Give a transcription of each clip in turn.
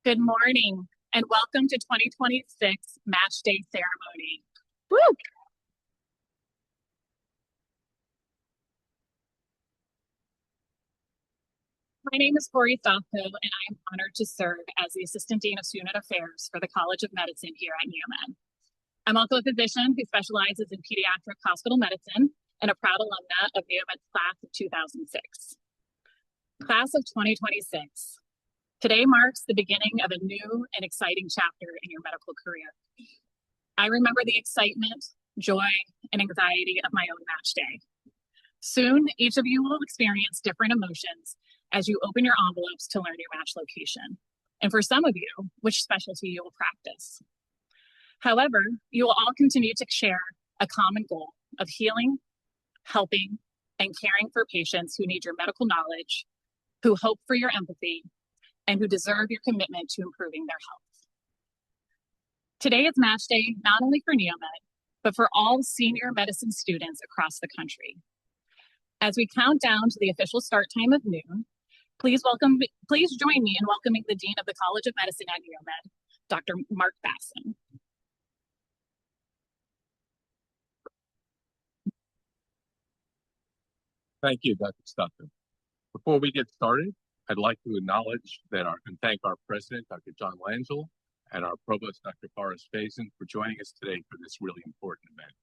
Good morning and welcome to 2026 Match Day Ceremony. Woo! My name is Corey Falco and I am honored to serve as the Assistant Dean of Student Affairs for the College of Medicine here at NEOMED. I'm also a physician who specializes in pediatric hospital medicine and a proud alumna of NEOMED's class of 2006. Class of 2026. Today marks the beginning of a new and exciting chapter in your medical career. I remember the excitement, joy, and anxiety of my own match day. Soon, each of you will experience different emotions as you open your envelopes to learn your match location, and for some of you, which specialty you will practice. However, you will all continue to share a common goal of healing, helping, and caring for patients who need your medical knowledge, who hope for your empathy, and who deserve your commitment to improving their health. Today is match day not only for NEOMED, but for all senior medicine students across the country. As we count down to the official start time of noon, please join me in welcoming the Dean of the College of Medicine at NEOMED, Dr. Mark Basson. Thank you, Dr. Stockton. Before we get started, I'd like to acknowledge and thank our president, Dr. John Langell, and our provost, Dr. Forrest Faison, for joining us today for this really important event.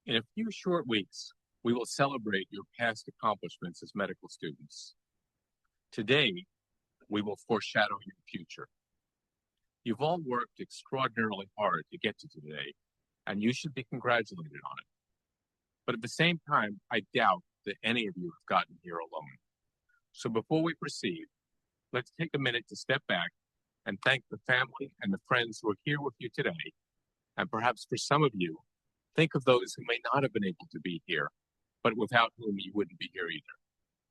In a few short weeks, we will celebrate your past accomplishments as medical students. Today, we will foreshadow your future. You've all worked extraordinarily hard to get to today, and you should be congratulated on it. But at the same time, I doubt that any of you have gotten here alone. So before we proceed, let's take a minute to step back and thank the family and the friends who are here with you today. And perhaps for some of you, think of those who may not have been able to be here, but without whom you wouldn't be here either.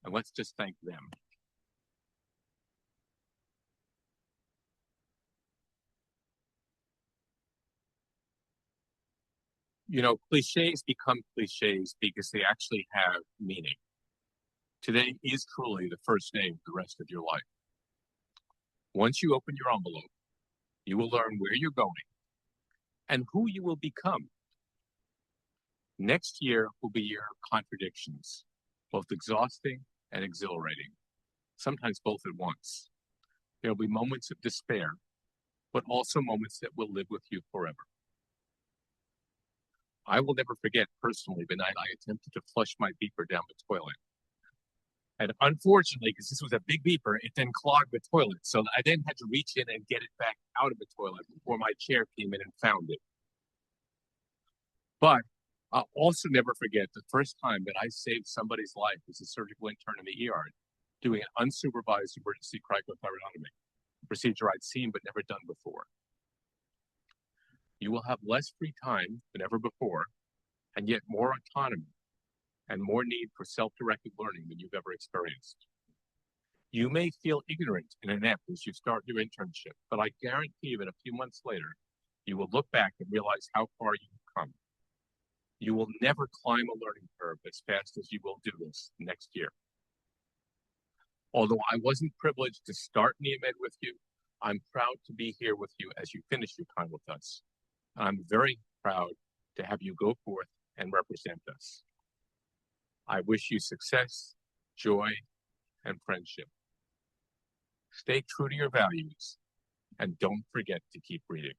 And let's just thank them. You know, cliches become cliches because they actually have meaning. Today is truly the first day of the rest of your life. Once you open your envelope, you will learn where you're going and who you will become. Next year will be a year of contradictions, both exhausting and exhilarating, sometimes both at once. There will be moments of despair, but also moments that will live with you forever. I will never forget personally the night I attempted to flush my beeper down the toilet. And unfortunately, because this was a big beeper, it then clogged the toilet. So I then had to reach in and get it back out of the toilet before my chair came in and found it. But I'll also never forget the first time that I saved somebody's life as a surgical intern in the ER doing an unsupervised emergency cricothyroidotomy, a procedure I'd seen but never done before. You will have less free time than ever before, and yet more autonomy and more need for self-directed learning than you've ever experienced. You may feel ignorant and inept as you start your internship, but I guarantee you that a few months later, you will look back and realize how far you've come. You will never climb a learning curve as fast as you will do this next year. Although I wasn't privileged to start NEOMED with you, I'm proud to be here with you as you finish your time with us. I'm very proud to have you go forth and represent us. I wish you success, joy, and friendship. Stay true to your values, and don't forget to keep reading.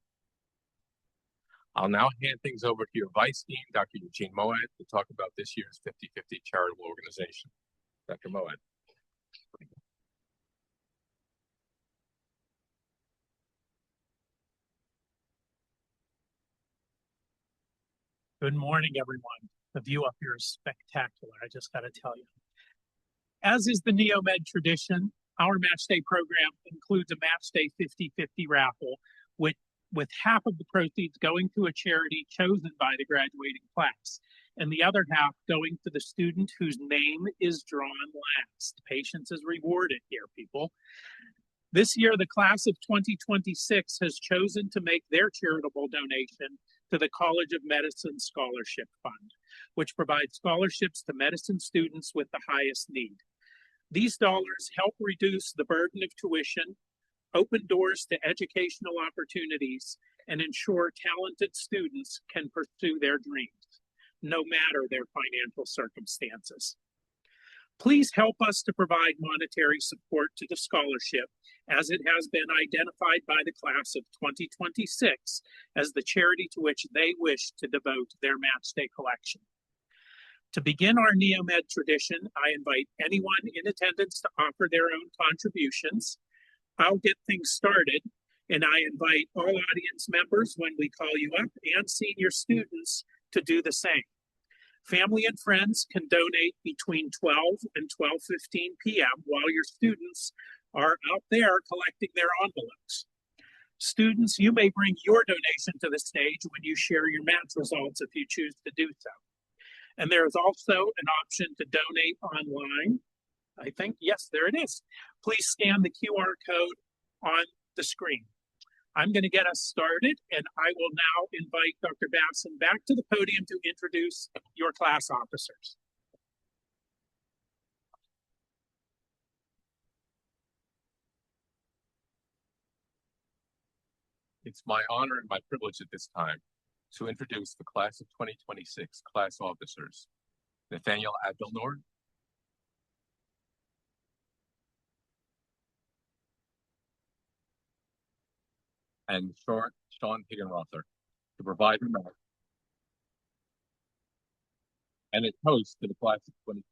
I'll now hand things over to your Vice Dean, Dr. Eugene Moad, to talk about this year's 50/50 charitable organization. Dr. Moad. Good morning, everyone. The view up here is spectacular, I just got to tell you. As is the NEOMED tradition, our Match Day program includes a Match Day 50/50 raffle, with half of the proceeds going to a charity chosen by the graduating class, and the other half going to the student whose name is drawn last. Patience is rewarded here, people. This year, the class of 2026 has chosen to make their charitable donation to the College of Medicine Scholarship Fund, which provides scholarships to medicine students with the highest need. These dollars help reduce the burden of tuition, open doors to educational opportunities, and ensure talented students can pursue their dreams, no matter their financial circumstances. Please help us to provide monetary support to the scholarship, as it has been identified by the class of 2026 as the charity to which they wish to devote their match day collection. To begin our NEOMED tradition, I invite anyone in attendance to offer their own contributions. I'll get things started, and I invite all audience members when we call you up and senior students to do the same. Family and friends can donate between 12 and 12:15 p.m. while your students are out there collecting their envelopes. Students, you may bring your donation to the stage when you share your match results if you choose to do so. And there is also an option to donate online. I think, yes, there it is. Please scan the QR code on the screen. I'm going to get us started, and I will now invite Dr. Basson back to the podium to introduce your class officers. It's my honor and my privilege at this time to introduce the class of 2026 class officers, Nathaniel Abdelnour, and Sean Higginrother, to provide remarks and a toast to the class of 20.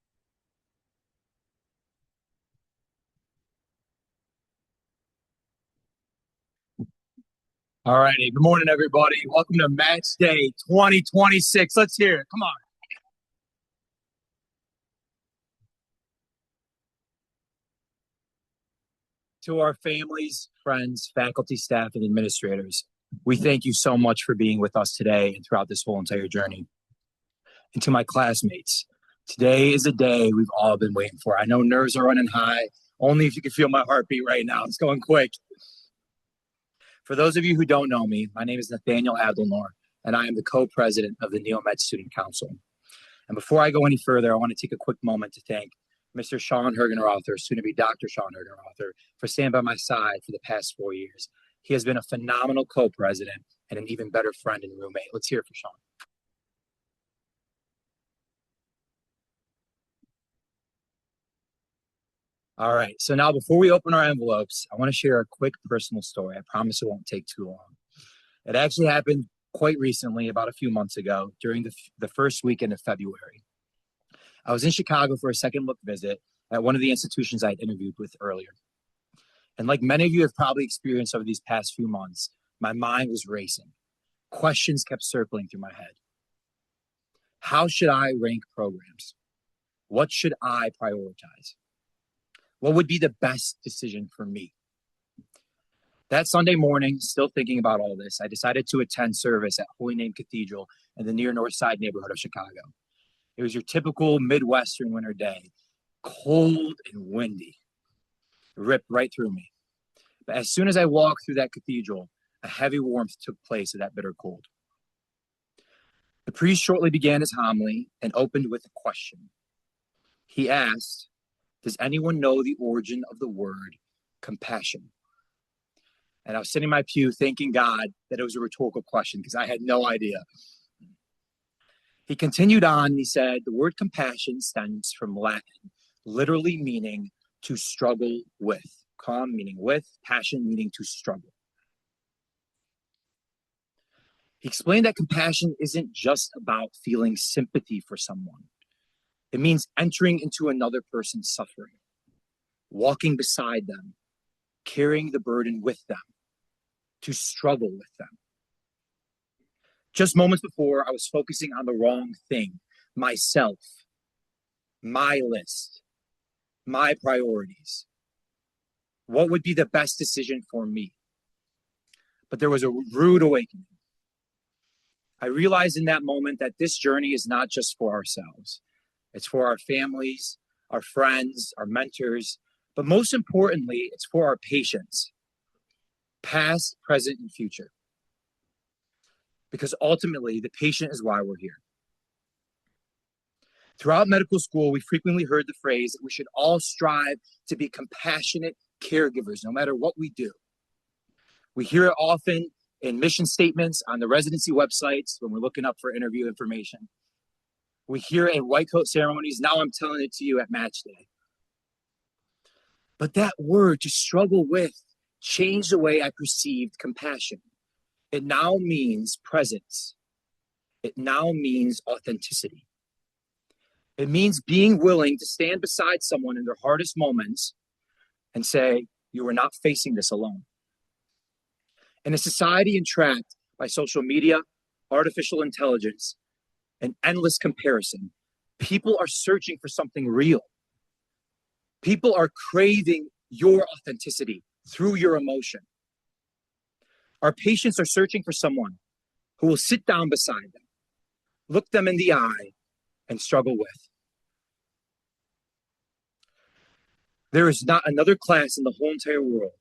All righty. Good morning, everybody. Welcome to Match Day 2026. Let's hear it. Come on. To our families, friends, faculty, staff, and administrators, we thank you so much for being with us today and throughout this whole entire journey. And to my classmates, today is a day we've all been waiting for. I know nerves are running high. Only if you can feel my heartbeat right now. It's going quick. For those of you who don't know me, my name is Nathaniel Abdelnour, and I am the co-president of the NEOMED Student Council. And before I go any further, I want to take a quick moment to thank Mr. Sean Higginrother, soon to be Dr. Sean Higginrother, for staying by my side for the past 4 years. He has been a phenomenal co-president and an even better friend and roommate. Let's hear it for Sean. All right, so now before we open our envelopes, I want to share a quick personal story. I promise it won't take too long. It actually happened quite recently, about a few months ago, during the first weekend of February. I was in Chicago for a second look visit at one of the institutions I had interviewed with earlier. And like many of you have probably experienced over these past few months, my mind was racing. Questions kept circling through my head. How should I rank programs? What should I prioritize? What would be the best decision for me? That Sunday morning, still thinking about all this, I decided to attend service at Holy Name Cathedral in the near North Side neighborhood of Chicago. It was your typical Midwestern winter day, cold and windy. It ripped right through me. But as soon as I walked through that cathedral, a heavy warmth took place of that bitter cold. The priest shortly began his homily and opened with a question. He asked, does anyone know the origin of the word compassion? And I was sitting in my pew thanking God that it was a rhetorical question because I had no idea. He continued on and he said, the word compassion stems from Latin, literally meaning to struggle with. Com meaning with, passion meaning to struggle. He explained that compassion isn't just about feeling sympathy for someone. It means entering into another person's suffering, walking beside them, carrying the burden with them, to struggle with them. Just moments before, I was focusing on the wrong thing, myself, my list, my priorities. What would be the best decision for me? But there was a rude awakening. I realized in that moment that this journey is not just for ourselves. It's for our families, our friends, our mentors, but most importantly, it's for our patients, past, present, and future. because ultimately the patient is why we're here. Throughout medical school, we frequently heard the phrase that we should all strive to be compassionate caregivers, no matter what we do. We hear it often in mission statements on the residency websites when we're looking up for interview information. We hear it in white coat ceremonies. Now I'm telling it to you at match day. But that word, to struggle with, changed the way I perceived compassion. It now means presence. It now means authenticity. It means being willing to stand beside someone in their hardest moments and say, you are not facing this alone. In a society entrapped by social media, artificial intelligence, and endless comparison, people are searching for something real. People are craving your authenticity through your emotion. Our patients are searching for someone who will sit down beside them, look them in the eye, and struggle with. There is not another class in the whole entire world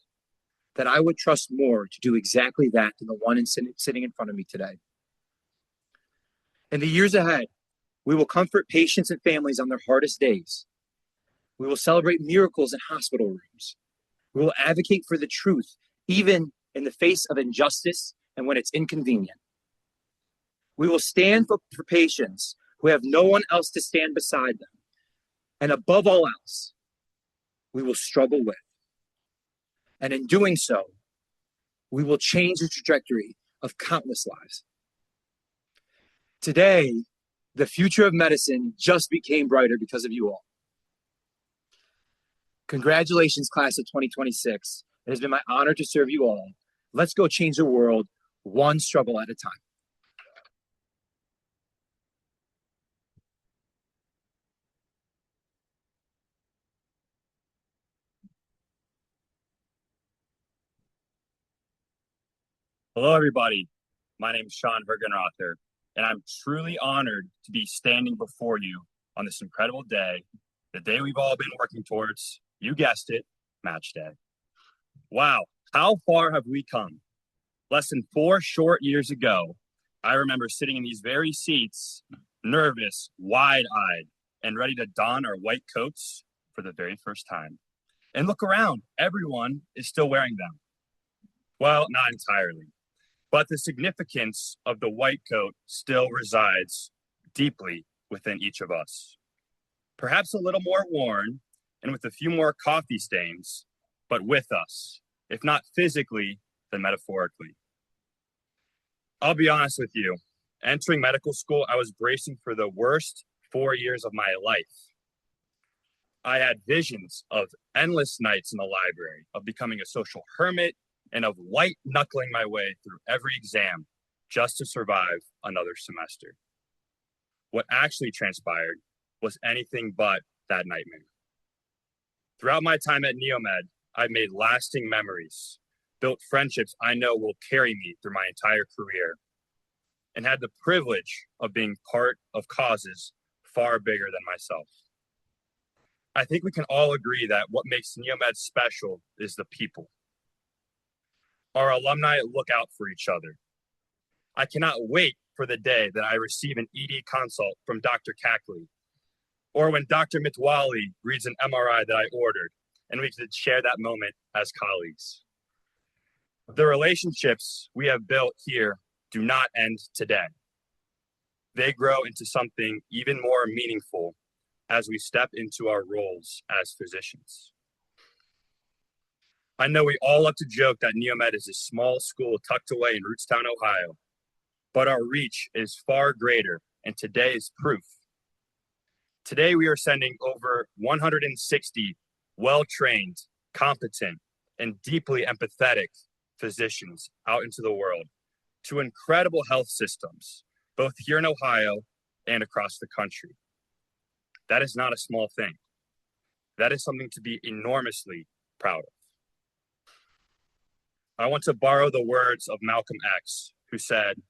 that I would trust more to do exactly that than the one sitting in front of me today. In the years ahead, we will comfort patients and families on their hardest days. We will celebrate miracles in hospital rooms. We will advocate for the truth, even in the face of injustice and when it's inconvenient. We will stand for patients who have no one else to stand beside them. And above all else, we will struggle with. And in doing so, we will change the trajectory of countless lives. Today, the future of medicine just became brighter because of you all. Congratulations, class of 2026. It has been my honor to serve you all. Let's go change the world one struggle at a time. Hello, everybody. My name is Sean Hergenrother, and I'm truly honored to be standing before you on this incredible day, the day we've all been working towards. You guessed it, match day. Wow, how far have we come? Less than 4 short years ago, I remember sitting in these very seats, nervous, wide-eyed, and ready to don our white coats for the very first time. And look around, everyone is still wearing them. Well, not entirely. But the significance of the white coat still resides deeply within each of us. Perhaps a little more worn and with a few more coffee stains, but with us, if not physically, then metaphorically. I'll be honest with you, entering medical school, I was bracing for the worst 4 years of my life. I had visions of endless nights in the library, of becoming a social hermit, and of white knuckling my way through every exam just to survive another semester. What actually transpired was anything but that nightmare. Throughout my time at NEOMED, I've made lasting memories, built friendships I know will carry me through my entire career, and had the privilege of being part of causes far bigger than myself. I think we can all agree that what makes NEOMED special is the people. Our alumni look out for each other. I cannot wait for the day that I receive an ED consult from Dr. Cackley, or when Dr. Mitwali reads an MRI that I ordered, and we can share that moment as colleagues. The relationships we have built here do not end today. They grow into something even more meaningful as we step into our roles as physicians. I know we all love to joke that NEOMED is a small school tucked away in Rootstown, Ohio, but our reach is far greater, and today is proof. Today, we are sending over 160 well-trained, competent, and deeply empathetic physicians out into the world to incredible health systems, both here in Ohio and across the country. That is not a small thing. That is something to be enormously proud of. I want to borrow the words of Malcolm X, who said,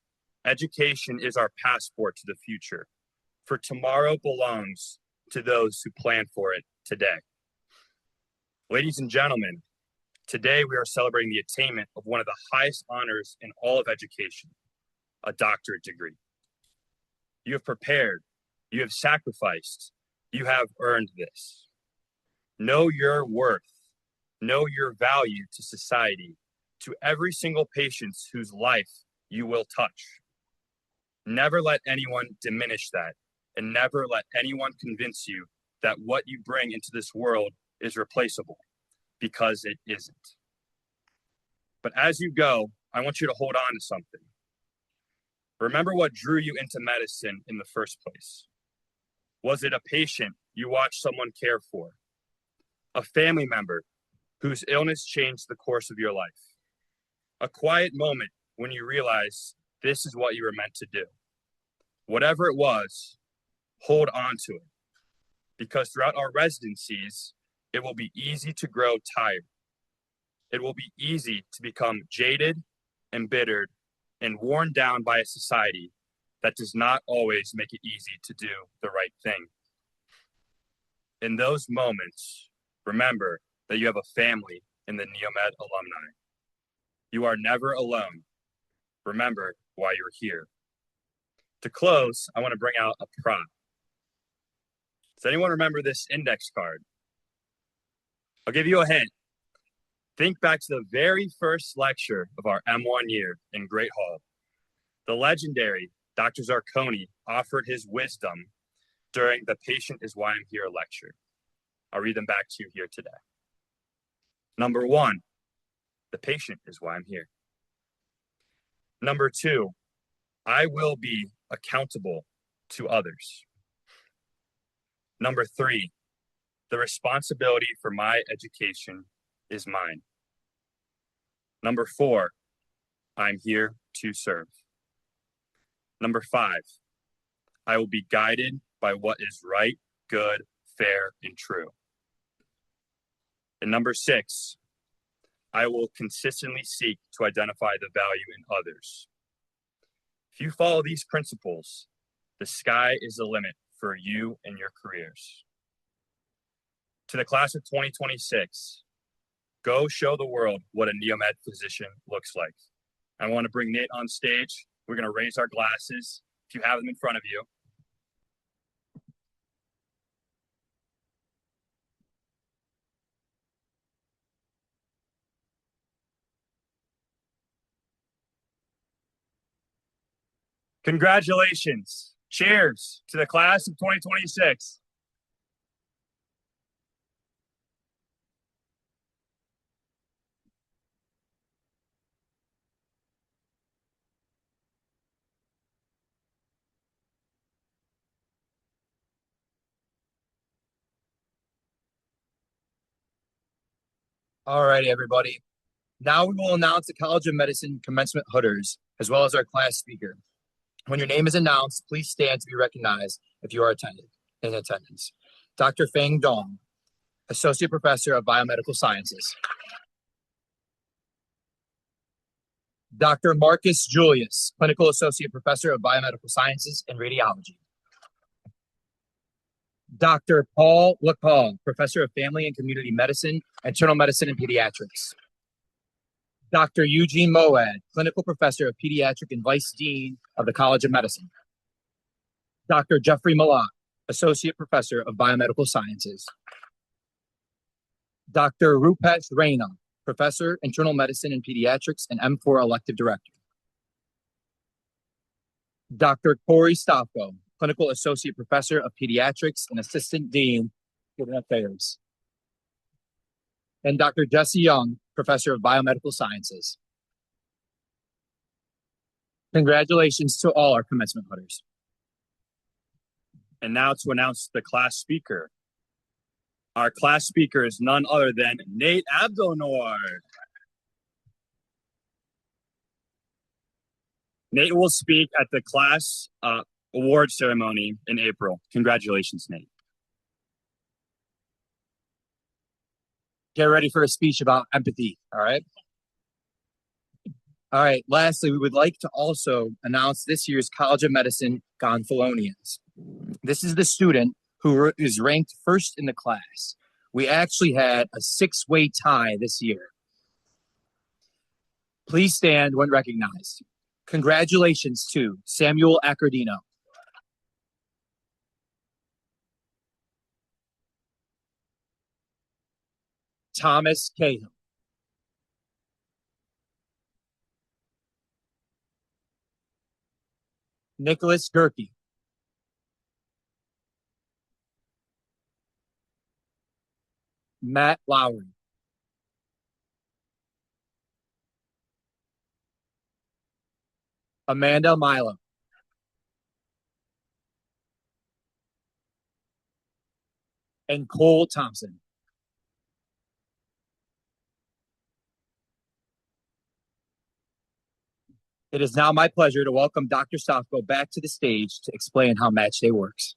"Education is our passport to the future, for tomorrow belongs to those who plan for it today." Ladies and gentlemen, today we are celebrating the attainment of one of the highest honors in all of education, a doctorate degree. You have prepared, you have sacrificed, you have earned this. Know your worth, know your value to society, to every single patient whose life you will touch. Never let anyone diminish that, and never let anyone convince you that what you bring into this world is replaceable, because it isn't. But as you go, I want you to hold on to something. Remember what drew you into medicine in the first place. Was it a patient you watched someone care for? A family member whose illness changed the course of your life? A quiet moment when you realized this is what you were meant to do? Whatever it was, hold on to it. Because throughout our residencies, it will be easy to grow tired. It will be easy to become jaded, embittered, and worn down by a society that does not always make it easy to do the right thing. In those moments, remember that you have a family in the NEOMED alumni. You are never alone. Remember why you're here. To close, I want to bring out a prop. Does anyone remember this index card? I'll give you a hint. Think back to the very first lecture of our M1 year in Great Hall. The legendary Dr. Zarconi offered his wisdom during the Patient is Why I'm Here lecture. I'll read them back to you here today. Number 1, the patient is why I'm here. Number 2, I will be accountable to others. Number 3, the responsibility for my education is mine. Number 4, I'm here to serve. Number 5, I will be guided by what is right, good, fair, and true. And number 6, I will consistently seek to identify the value in others. If you follow these principles, the sky is the limit for you and your careers. To the class of 2026, go show the world what a NEOMED physician looks like. I want to bring Nate on stage. We're going to raise our glasses if you have them in front of you. Congratulations. Cheers to the class of 2026. All righty, everybody. Now we will announce the College of Medicine commencement hooders, as well as our class speaker. When your name is announced, please stand to be recognized if you are in attendance. Dr. Feng Dong, Associate Professor of Biomedical Sciences. Dr. Marcus Julius, Clinical Associate Professor of Biomedical Sciences and Radiology. Dr. Paul Lacau, Professor of Family and Community Medicine, Internal Medicine and Pediatrics. Dr. Eugene Moad, Clinical Professor of Pediatric and Vice Dean of the College of Medicine. Dr. Jeffrey Malak, Associate Professor of Biomedical Sciences. Dr. Rupesh Raina, Professor, Internal Medicine and Pediatrics and M4 Elective Director. Dr. Corey Stofko, Clinical Associate Professor of Pediatrics and Assistant Dean, Student Affairs. And Dr. Jesse Young, Professor of Biomedical Sciences. Congratulations to all our commencement hooders. And now to announce the class speaker. Our class speaker is none other than Nate Abdonor. Nate will speak at the class award ceremony in April. Congratulations, Nate. Get ready for a speech about empathy, all right? All right, lastly, we would like to also announce this year's College of Medicine Gonfalonians. This is the student who is ranked first in the class. We actually had a 6-way tie this year. Please stand when recognized. Congratulations to Samuel Accordino, Thomas Cahill, Nicholas Gerke, Matt Lowry, Amanda Milo, and Cole Thompson. It is now my pleasure to welcome Dr. Sofko back to the stage to explain how match day works.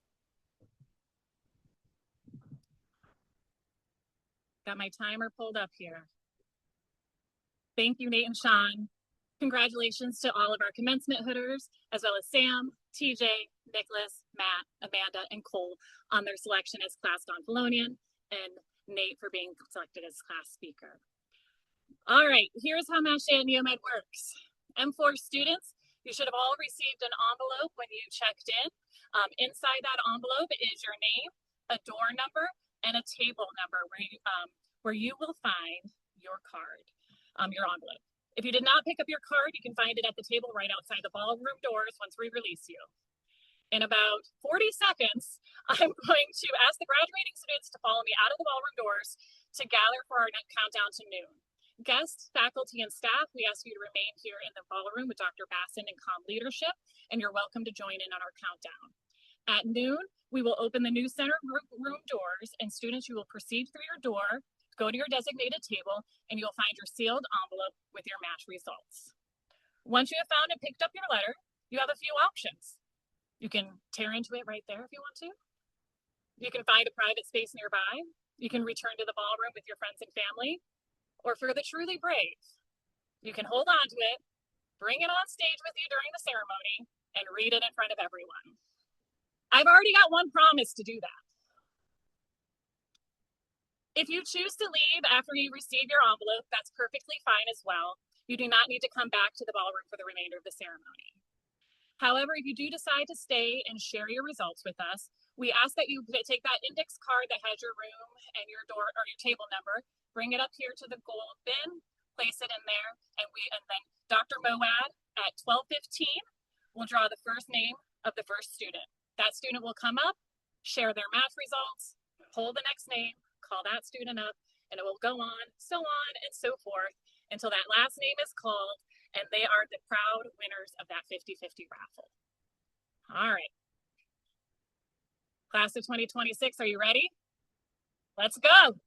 Got my timer pulled up here. Thank you, Nate and Sean. Congratulations to all of our commencement hooders, as well as Sam, TJ, Nicholas, Matt, Amanda, and Cole on their selection as Class Gonfalonian, and Nate for being selected as class speaker. All right, here's how Match Day at NEOMED works. M4 students, you should have all received an envelope when you checked in. Inside that envelope is your name, a door number, and a table number where you will find your card, your envelope. If you did not pick up your card, you can find it at the table right outside the ballroom doors once we release you. In about 40 seconds, I'm going to ask the graduating students to follow me out of the ballroom doors to gather for our countdown to noon. Guests, faculty, and staff, we ask you to remain here in the ballroom with Dr. Basson and comm leadership, and you're welcome to join in on our countdown. At noon, we will open the new center room doors, and students, you will proceed through your door, go to your designated table, and you'll find your sealed envelope with your match results. Once you have found and picked up your letter, you have a few options. You can tear into it right there if you want to. You can find a private space nearby. You can return to the ballroom with your friends and family. Or for the truly brave, you can hold on to it, bring it on stage with you during the ceremony, and read it in front of everyone. I've already got one promise to do that. If you choose to leave after you receive your envelope, that's perfectly fine as well. You do not need to come back to the ballroom for the remainder of the ceremony. However, if you do decide to stay and share your results with us, we ask that you take that index card that has your room and your door or your table number, bring it up here to the gold bin, place it in there, and then Dr. Moad at 12:15 will draw the first name of the first student. That student will come up, share their math results, hold the next name, call that student up, and it will go on and so forth until that last name is called, and they are the proud winners of that 50-50 raffle. All right. Class of 2026, are you ready? Let's go.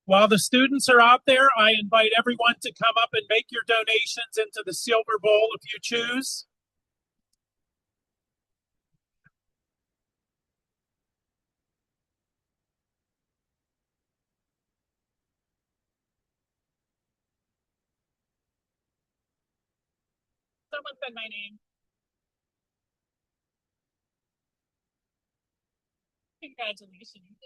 While the students are out there, I invite everyone to come up and make your donations into the Silver Bowl if you choose. Someone said my name. Congratulations.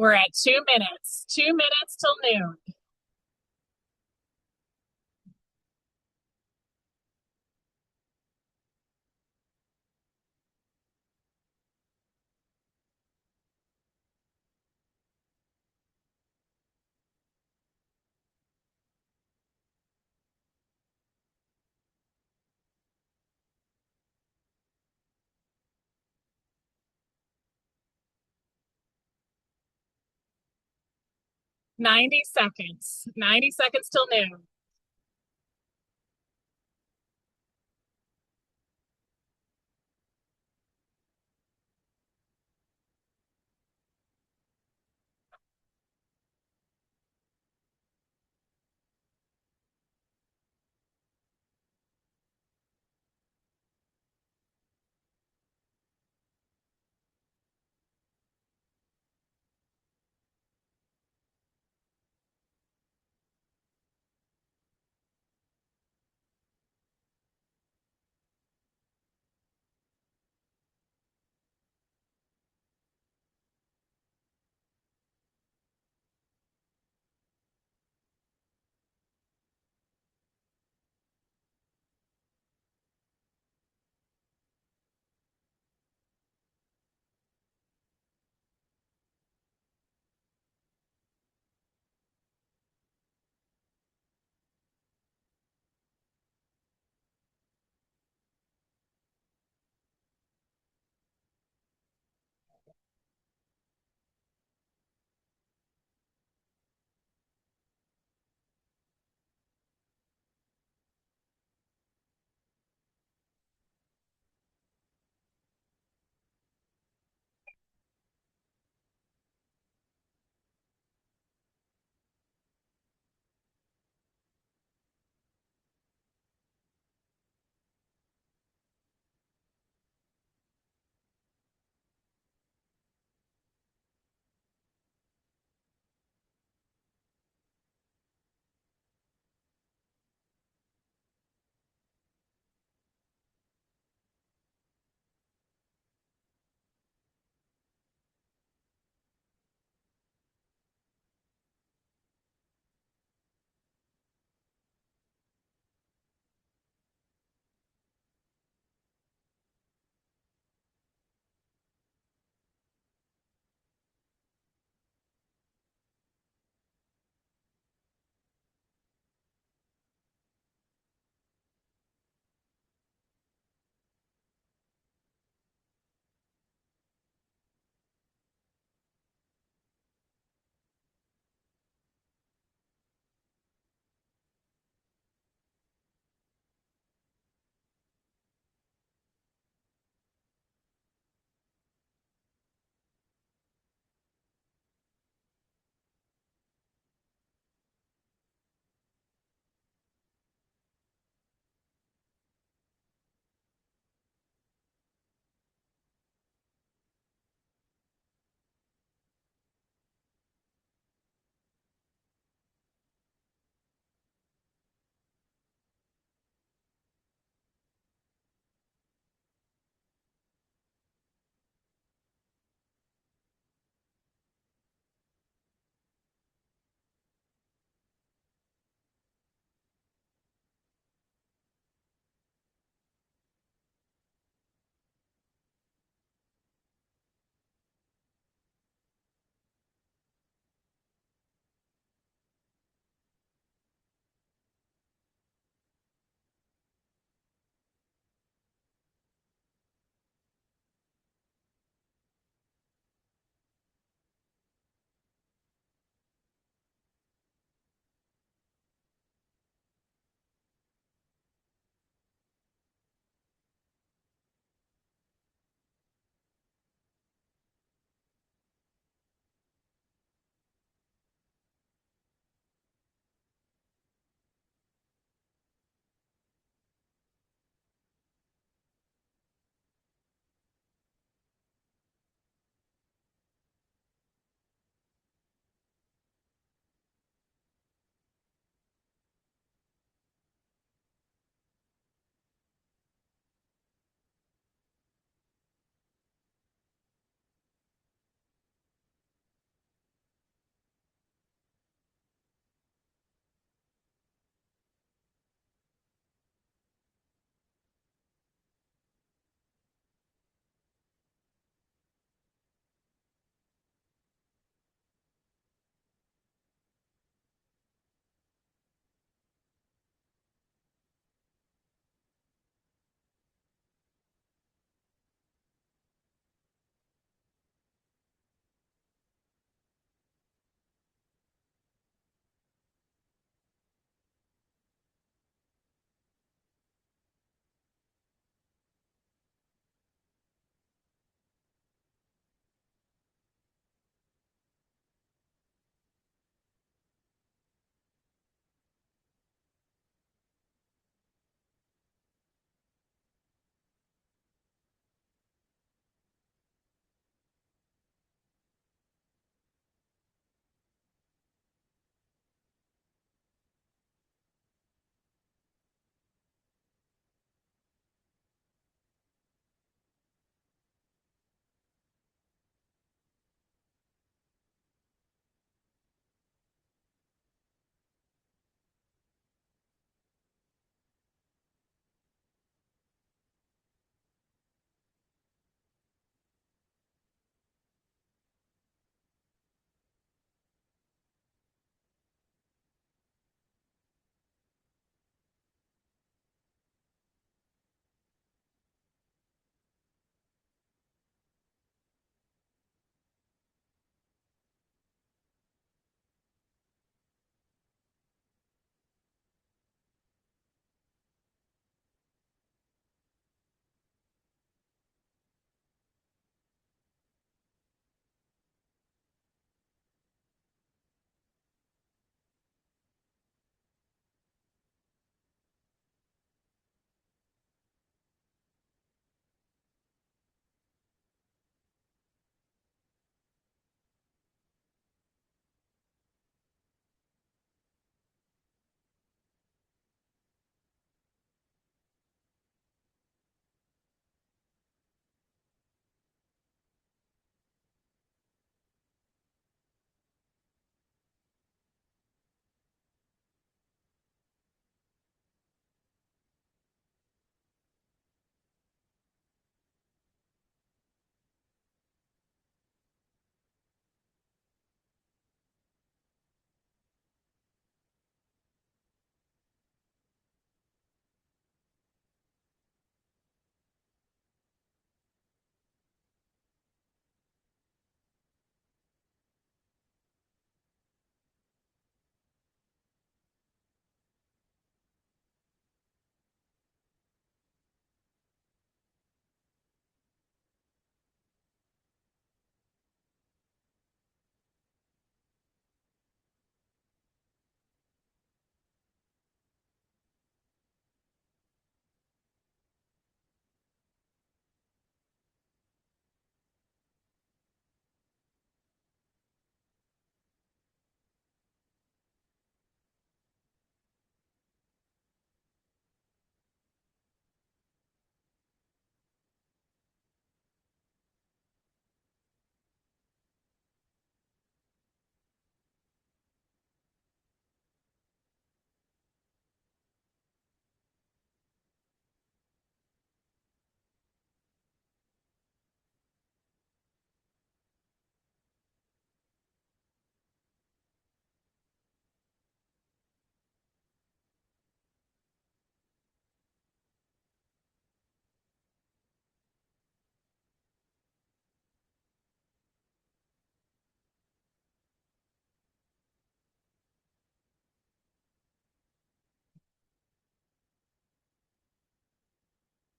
We're at 2 minutes. 2 minutes till noon. Ninety seconds. 90 seconds till noon.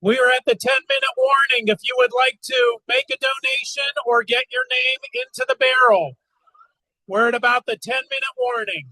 We are at the 10-minute warning. If you would like to make a donation or get your name into the barrel, we're at about the 10-minute warning.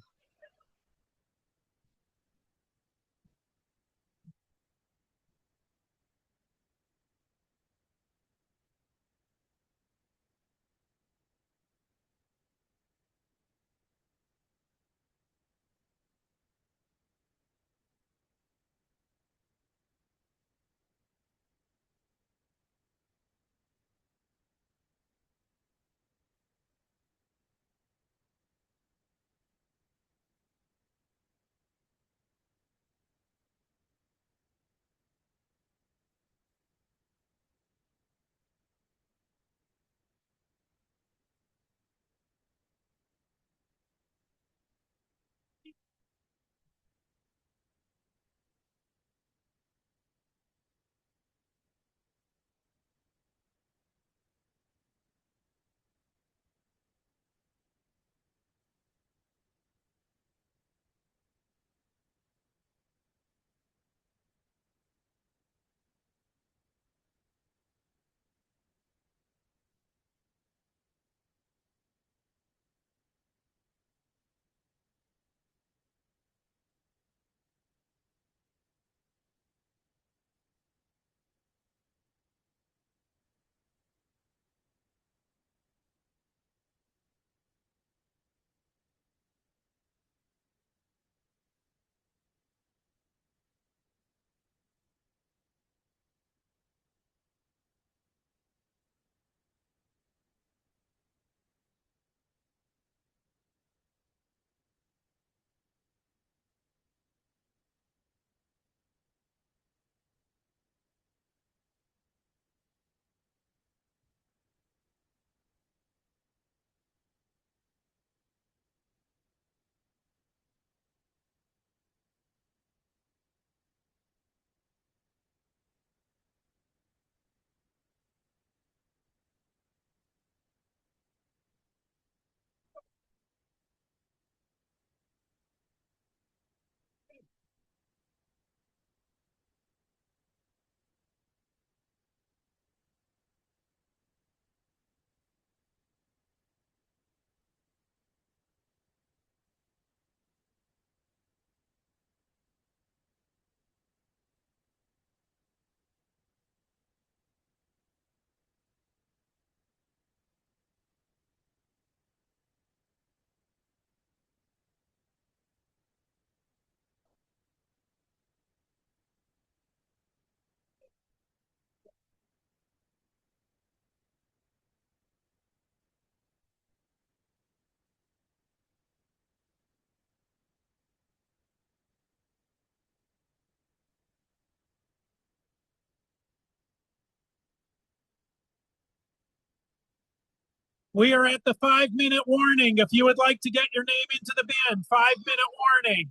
We are at the 5-minute warning. If you would like to get your name into the bin, 5-minute warning.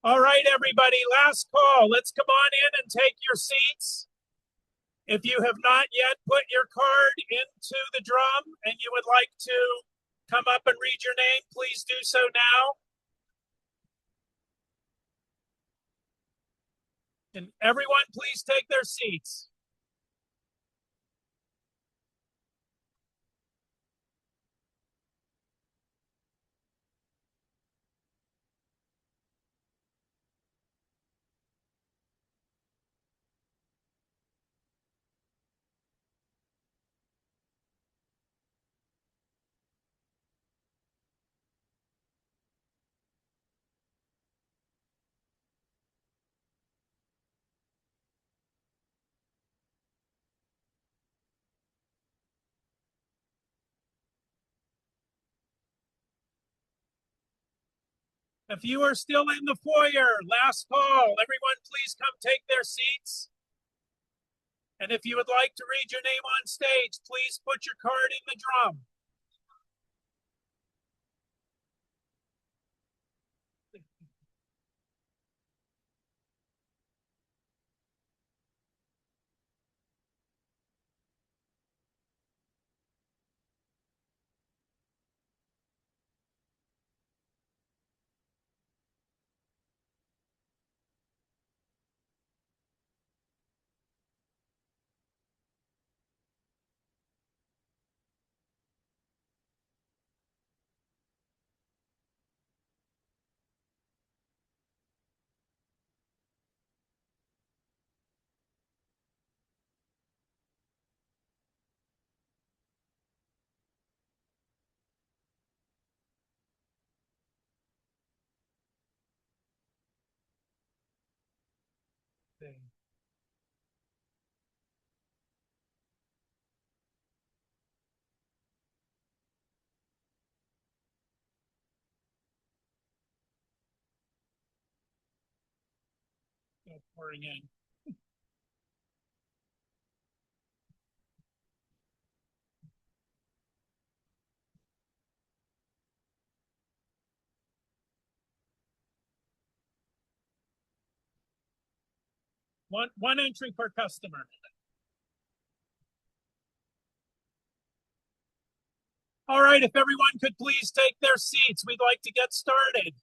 All right, everybody, last call. Let's come on in and take your seats. If you have not yet put your card into the drum and you would like to come up and read your name, please do so now. And everyone, please take their seats. If you are still in the foyer, last call. Everyone, please come take their seats. And if you would like to read your name on stage, please put your card in the drum. Pouring in. One entry per customer. All right, if everyone could please take their seats, we'd like to get started.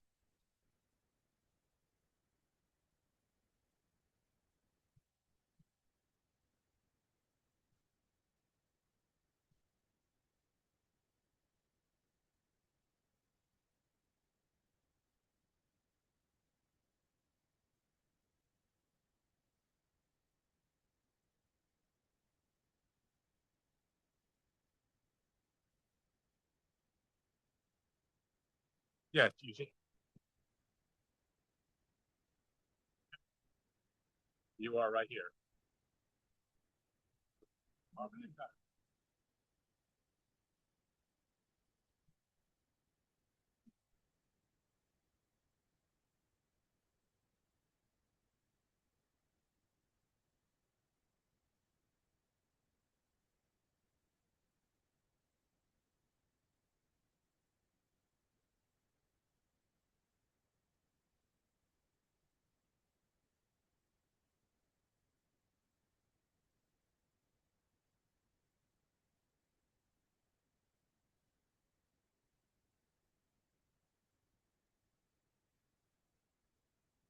Yes, Eugene. You are right here.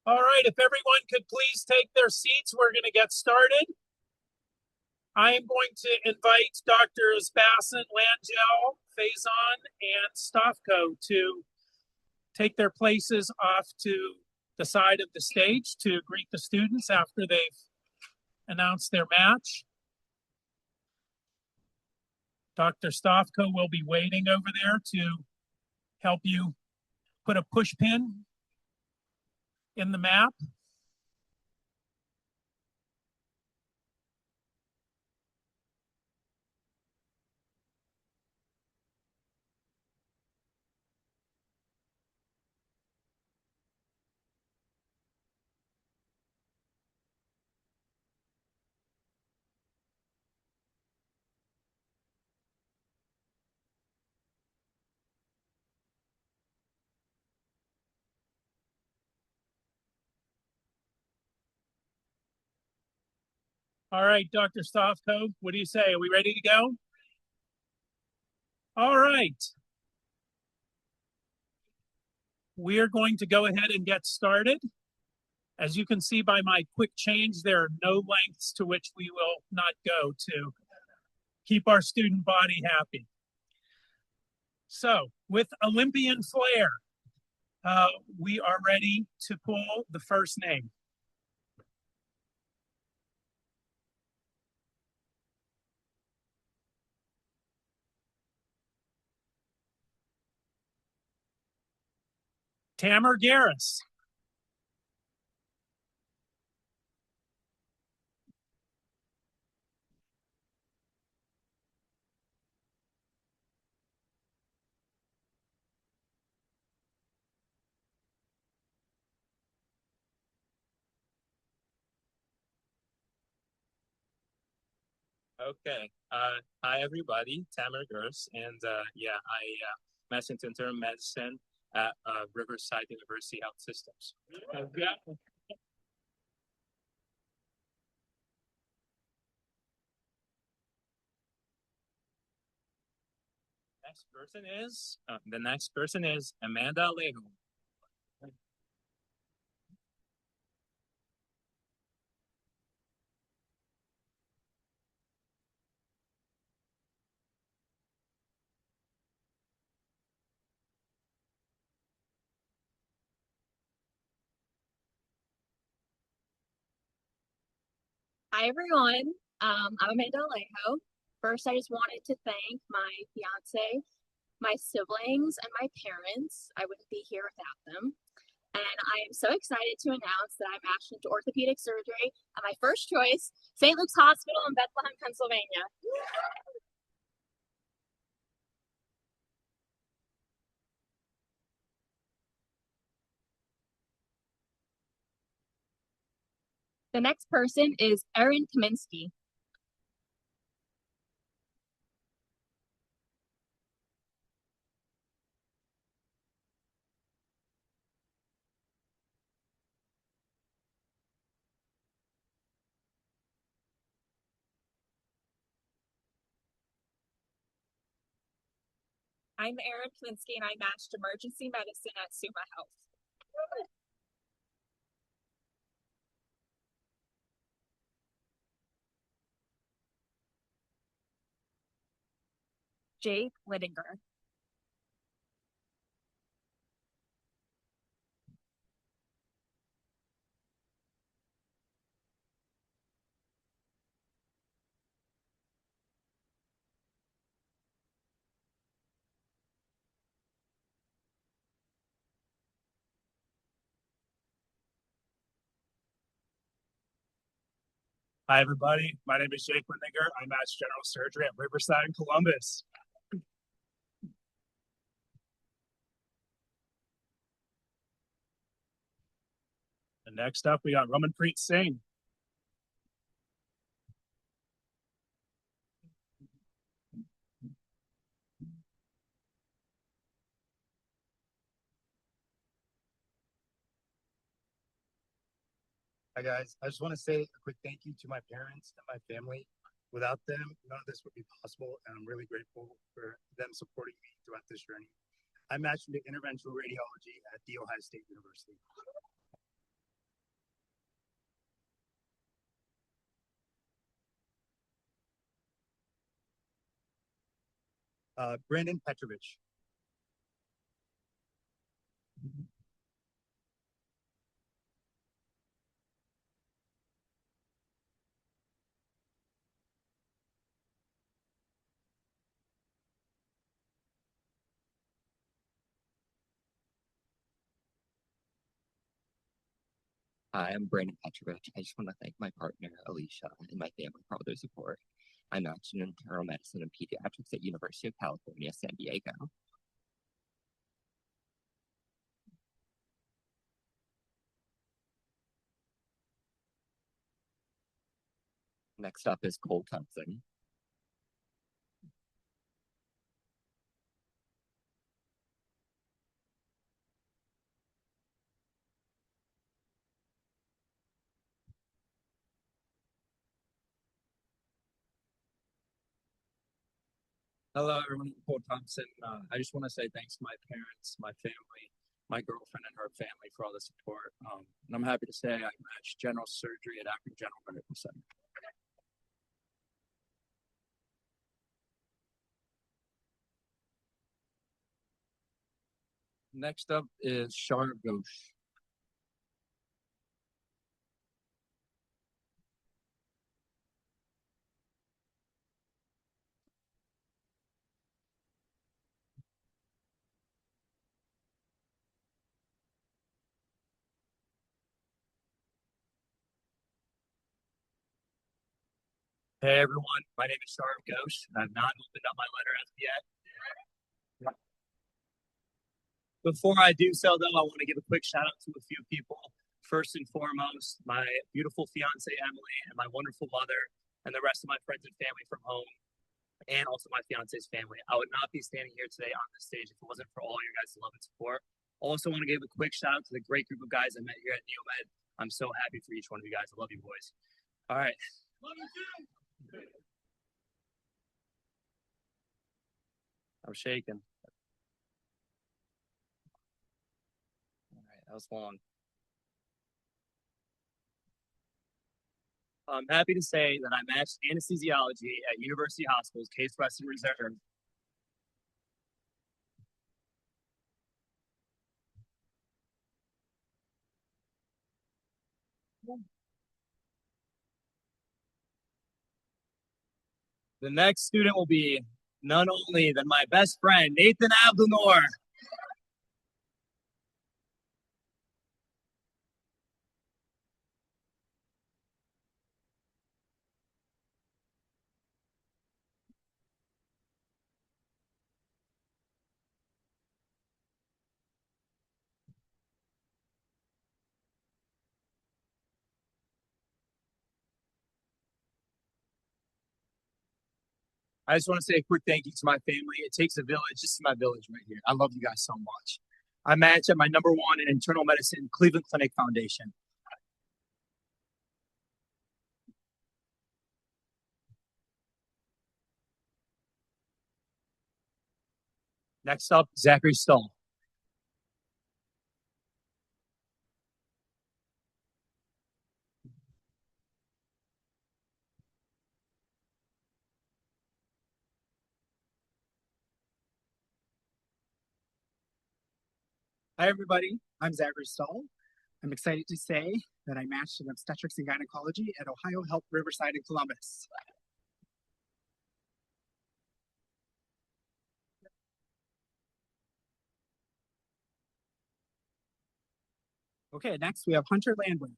All right, if everyone could please take their seats, we're going to get started. I am going to invite Drs. Basson, Langell, Faison, and Stofko to take their places off to the side of the stage to greet the students after they've announced their match. Dr. Stofko will be waiting over there to help you put a push pin in the map. All right, Dr. Stavko, what do you say? Are we ready to go? All right. We are going to go ahead and get started. As you can see by my quick change, there are no lengths to which we will not go to keep our student body happy. So, with Olympian flair, we are ready to pull the first name. Tamar Garris. Okay. Hi, everybody. Tamar Gers, and Master in Internal Medicine at Riverside University Health Systems. Okay. The next person is Amanda Alejo. Hi, everyone. I'm Amanda Alejo. First, I just wanted to thank my fiance, my siblings, and my parents. I wouldn't be here without them. And I am so excited to announce that I matched into orthopedic surgery at my first choice, St. Luke's Hospital in Bethlehem, Pennsylvania. The next person is Erin Kaminsky. I'm Erin Kaminsky, and I matched emergency medicine at Summa Health. Jake Littinger. Hi, everybody. My name is Jake Windiger. I match general surgery at Riverside in Columbus. And next up, we got Ramanpreet Singh. Hi guys, I just want to say a quick thank you to my parents and my family. Without them, none of this would be possible, and I'm really grateful for them supporting me throughout this journey. I matched into interventional radiology at The Ohio State University. Brandon Petrovich. Hi, I'm Brandon Petrovich. I just want to thank my partner, Alicia, and my family for all their support. I matched in internal medicine and pediatrics at University of California, San Diego. Next up is Cole Thompson. Hello, everyone. I'm Paul Thompson. I just want to say thanks to my parents, my family, my girlfriend, and her family for all the support. And I'm happy to say I matched general surgery at Akron General Medical Center. Next up is Shar Ghosh. Hey everyone, my name is Shar Ghosh. I've not opened up my letter as of yet. Before I do so, though, I want to give a quick shout out to a few people. First and foremost, my beautiful fiance Emily and my wonderful mother, and the rest of my friends and family from home, and also my fiance's family. I would not be standing here today on this stage if it wasn't for all your guys' love and support. Also, want to give a quick shout out to the great group of guys I met here at NEOMED. I'm so happy for each one of you guys. I love you, boys. All right. Love you too. I'm shaking. All right, that was long. I'm happy to say that I matched anesthesiology at University Hospital's Case Western Reserve. The next student will be none only than my best friend, Nathan Abdelnour. I just want to say a quick thank you to my family. It takes a village. This is my village right here. I love you guys so much. I match at my number one in internal medicine, Cleveland Clinic Foundation. Next up, Zachary Stull. Hi, everybody. I'm Zachary Stull. I'm excited to say that I matched in obstetrics and gynecology at Ohio Health Riverside in Columbus. Okay, next we have Hunter Landwehr.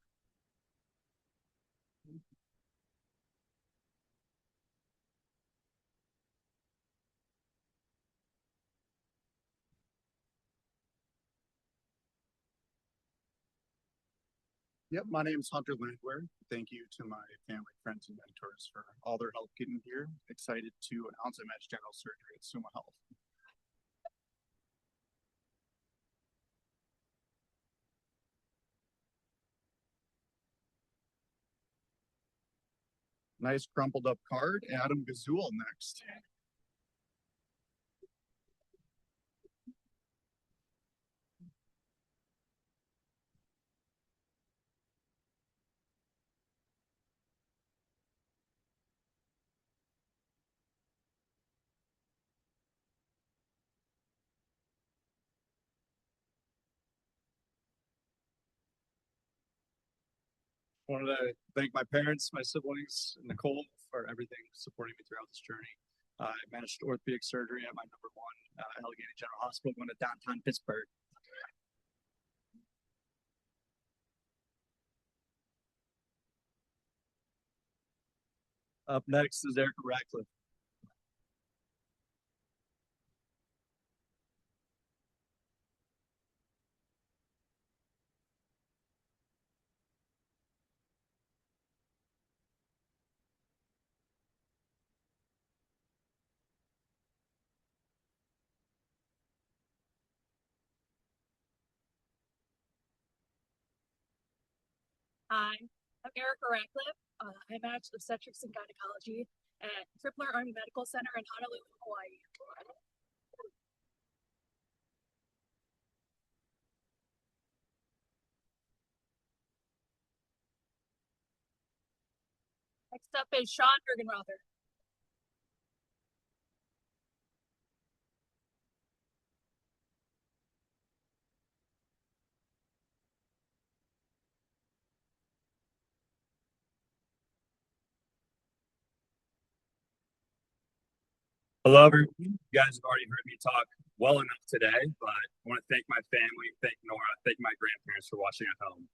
Yep, my name is Hunter Landwehr. Thank you to my family, friends, and mentors for all their help getting here. Excited to announce I matched general surgery at Summa Health. Nice crumpled up card. Adam Gazul next. Wanted to thank my parents, my siblings, and Nicole for everything supporting me throughout this journey. I managed orthopedic surgery at my number one Allegheny General Hospital, going to downtown Pittsburgh. Up next is Erica Radcliffe. Hi, I'm Erica Radcliffe. I matched obstetrics and gynecology at Tripler Army Medical Center in Honolulu, Hawaii. Next up is Sean Bergenrother. Hello, everyone. You guys have already heard me talk well enough today, but I want to thank my family, thank Nora, thank my grandparents for watching at home.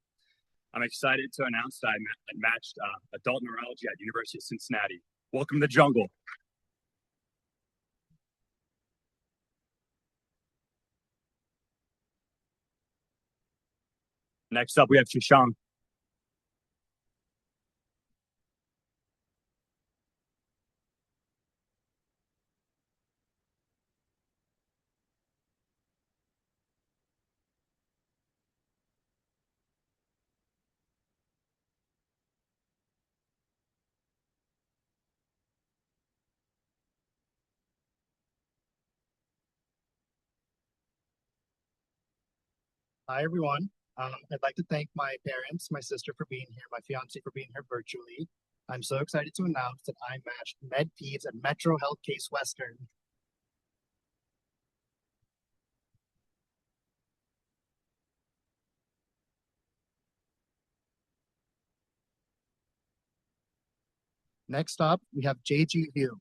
I'm excited to announce that I matched adult neurology at University of Cincinnati. Welcome to the jungle. Next up, we have Shishang. Hi, everyone. I'd like to thank my parents, my sister for being here, my fiance for being here virtually. I'm so excited to announce that I matched Med Peds at Metro Health Case Western. Next up, we have JG Hu.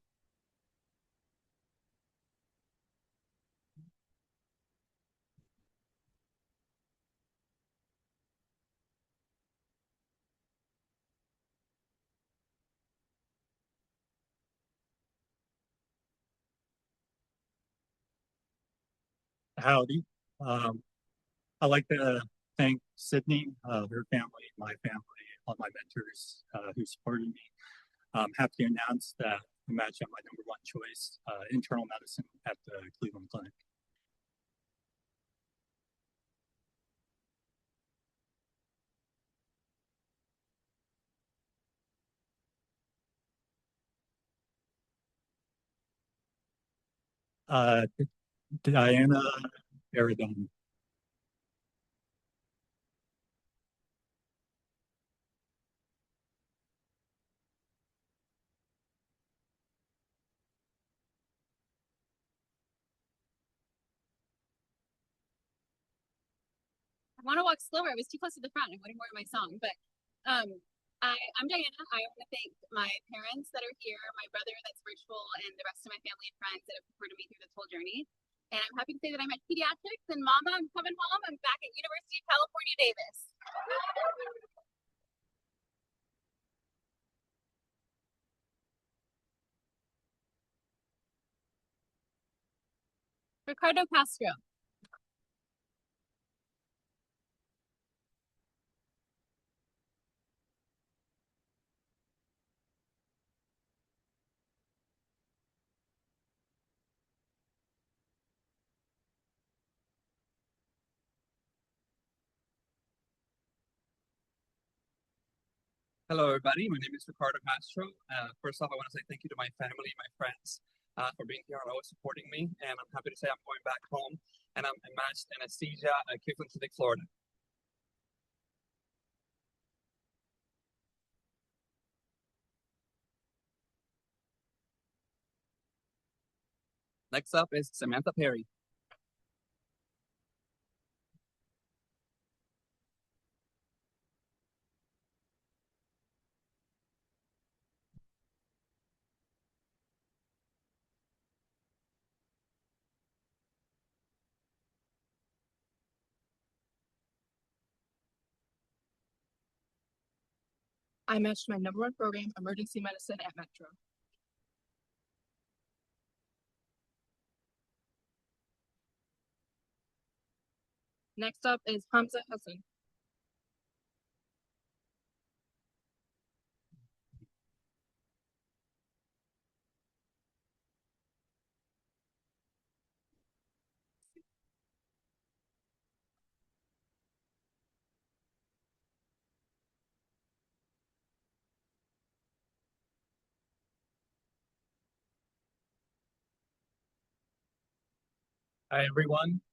Howdy. I'd like to thank Sydney, her family, my family, all my mentors who supported me. I'm happy to announce that I matched on my number one choice, internal medicine at the Cleveland Clinic. Diana Aradon. I want to walk slower. I was too close to the front. I wouldn't wear my song, but I'm Diana. I want to thank my parents that are here, my brother that's virtual, and the rest of my family and friends that have supported me through this whole journey. And I'm happy to say that I'm at pediatrics, and Mama, I'm coming home. I'm back at University of California, Davis. Ricardo Castro. Hello, everybody. My name is Ricardo Castro. First off, I want to say thank you to my family, my friends, for being here and always supporting me. And I'm happy to say I'm going back home, and I'm matched anesthesia at Cleveland Clinic, Florida. Next up is Samantha Perry. I matched my number one program, emergency medicine at Metro. Next up is Hamza Hassan. Hi, everyone.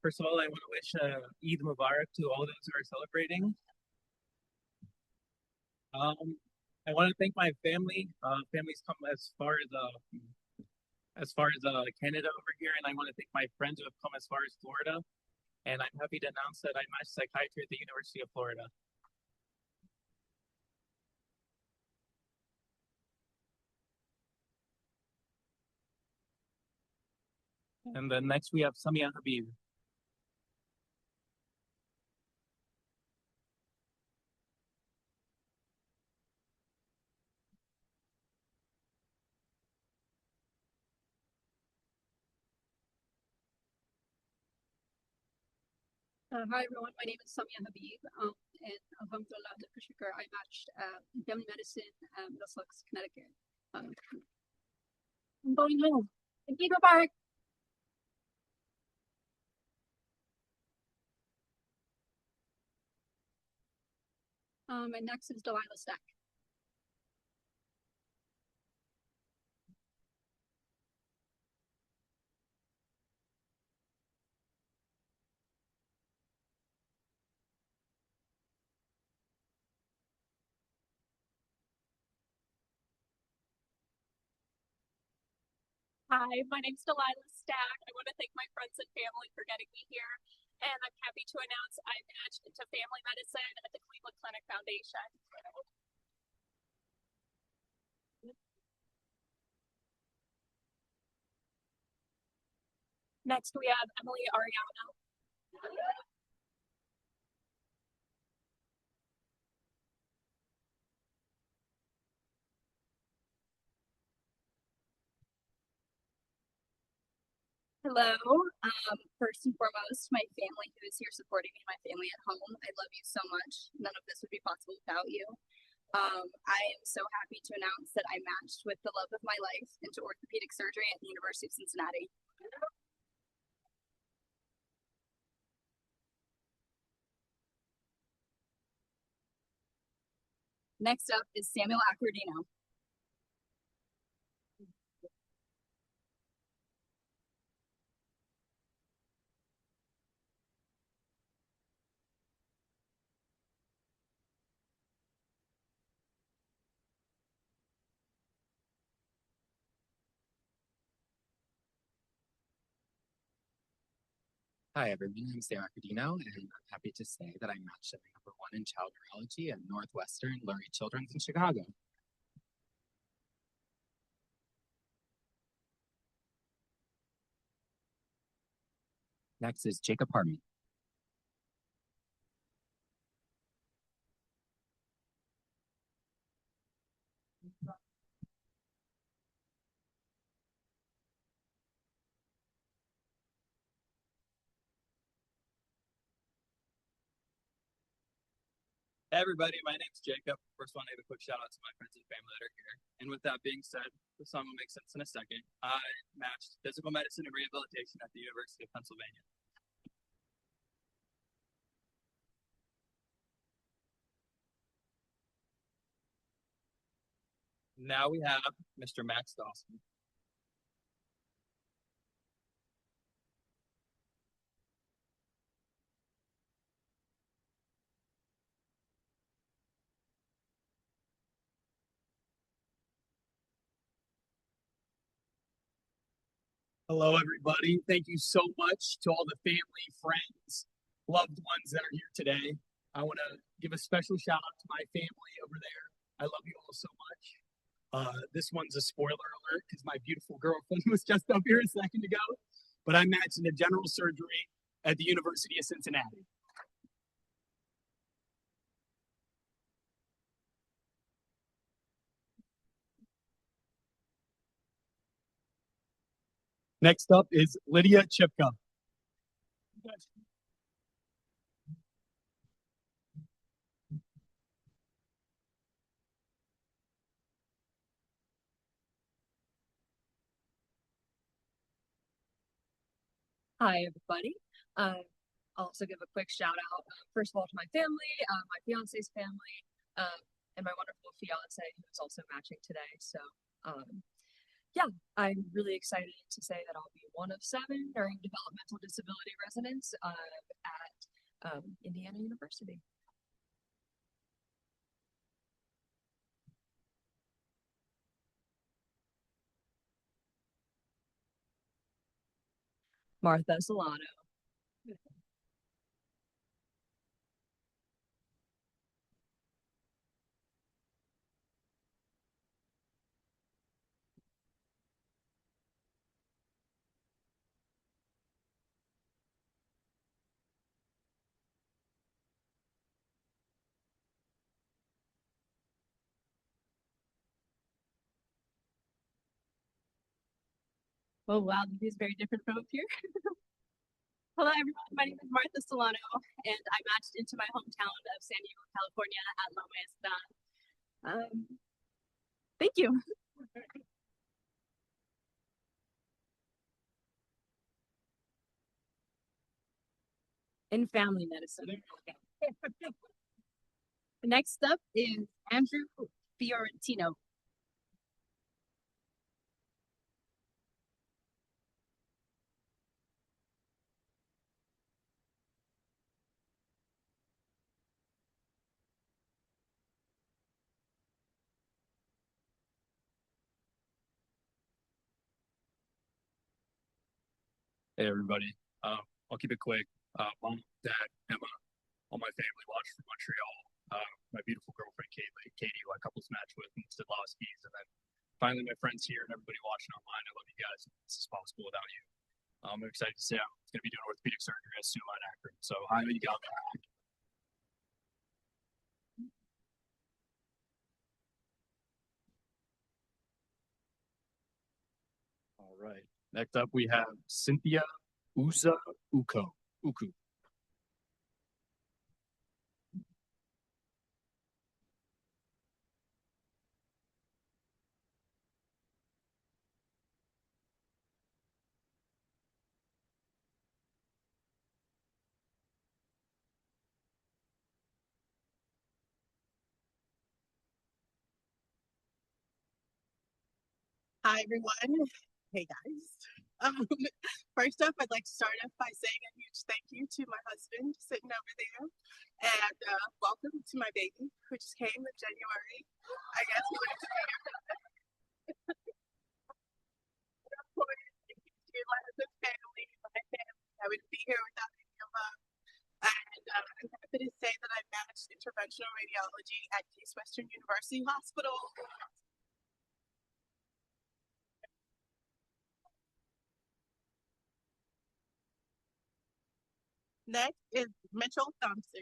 First of all, I want to wish Eid Mubarak to all those who are celebrating. I want to thank my family. Family's come as far as Canada over here, and I want to thank my friends who have come as far as Florida. And I'm happy to announce that I matched psychiatry at the University of Florida. And then next we have Samia Habib. Hi everyone, my name is Samia Habib, and Alhamdulillah, I matched in family medicine, Middlesex, Connecticut. I'm going home. Thank you, Mubarak. And next is Delilah Stack. Hi, my name's Delilah Stack. I want to thank my friends and family for getting me here. And I'm happy to announce I matched into family medicine at the Cleveland Clinic Foundation. Next, we have Emily Ariano. Hello. First and foremost, my family who is here supporting me, my family at home. I love you so much. None of this would be possible without you. I am so happy to announce that I matched with the love of my life into orthopedic surgery at the University of Cincinnati. Next up is Samuel Accordino. Hi, everyone. I'm Sam Accordino, and I'm happy to say that I matched at #1 in child neurology at Northwestern Lurie Children's in Chicago. Next is Jacob Harmon. Hey everybody, my name's Jacob. First, I want to give a quick shout out to my friends and family that are here. And with that being said, the song will make sense in a second. I matched physical medicine and rehabilitation at the University of Pennsylvania. Now we have Mr. Max Dawson. Hello, everybody. Thank you so much to all the family, friends, loved ones that are here today. I want to give a special shout out to my family over there. I love you all so much. This one's a spoiler alert because my beautiful girlfriend was just up here a second ago, but I matched into general surgery at the University of Cincinnati. Next up is Lydia Chipka. Hi, everybody. I'll also give a quick shout out, first of all, to my family, my fiance's family, and my wonderful fiance who is also matching today. So, Yeah, I'm really excited to say that I'll be one of 7 developmental disability residents at Indiana University. Martha Solano. Oh wow, these very different from up here. Hello everyone, my name is Martha Solano and I matched into my hometown of San Diego, California at Loma Esteban. Thank you. In family medicine. Next up is Andrew Fiorentino. Hey everybody. I'll keep it quick. Mom, Dad, Emma, all my family watched from Montreal. My beautiful girlfriend Katie, who I couples match with in Stidlowski's, and then finally my friends here and everybody watching online. I love you guys. This is possible without you. I'm excited to say I'm going to be doing orthopedic surgery as soon as I'm Akron. So hi, you got that. All right. Next up, we have Cynthia Uku. Hi, everyone. Hey, guys. Um, First up, I'd like to start off by saying a huge thank you to my husband sitting over there. And welcome to my baby, who just came in January. I guess he wanted to be here. Of course, thank you to my husband's family, my family. I wouldn't be here without any of them. And I'm happy to say that I matched interventional radiology at Case Western University Hospital. Next is Mitchell Thompson.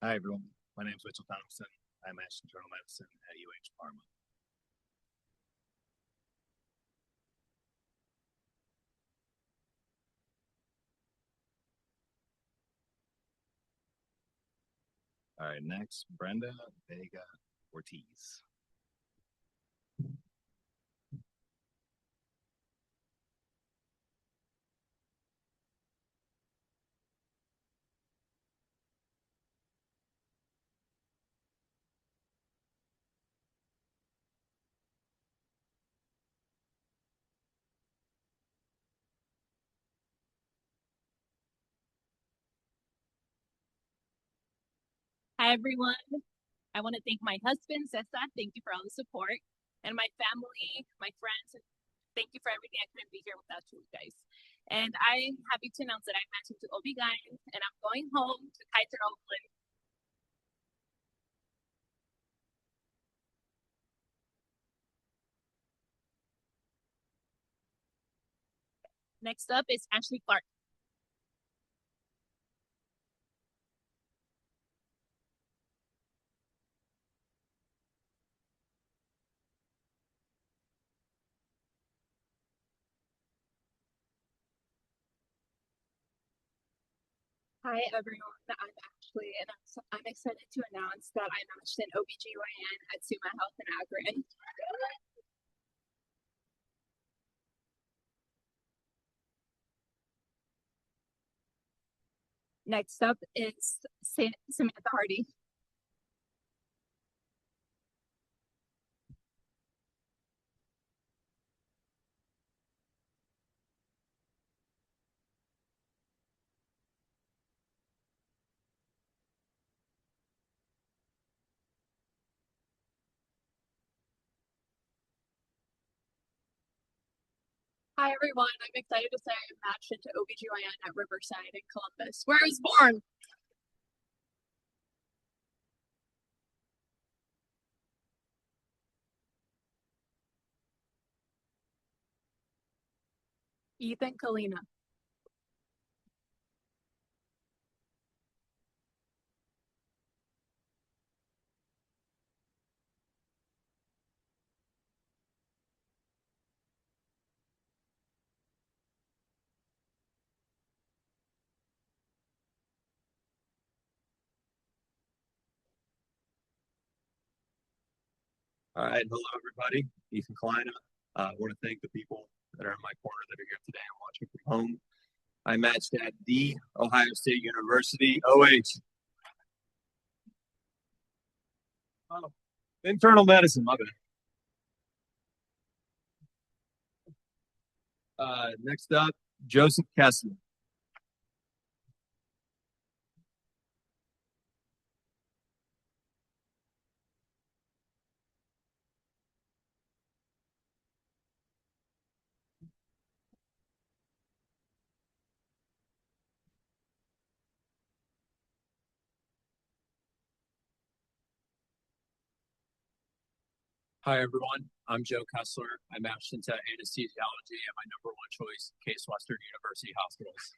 Hi everyone. My name is Mitchell Thompson. I matched internal medicine at UH Parma. All right, next, Brenda Vega Ortiz. Hi, everyone. I want to thank my husband, Cesar. Thank you for all the support. And my family, my friends. Thank you for everything. I couldn't be here without you guys. And I'm happy to announce that I'm matching to OB-GYN and I'm going home to Kaiser Oakland. Next up is Ashley Clark. Hi everyone, I'm Ashley and I'm excited to announce that I matched in OBGYN at Summa Health in Akron. Next up is Samantha Hardy. Hi everyone, I'm excited to say I'm matched into OBGYN at Riverside in Columbus, where I was born. Ethan Kalina. All right, hello everybody. Ethan Klein. I want to thank the people that are in my corner that are here today and watching from home. I matched at the Ohio State University OH. Oh, internal medicine, my bad. Next up, Joseph Kessler. Hi, everyone. I'm Joe Kessler. I matched into anesthesiology at my number one choice, Case Western University Hospitals.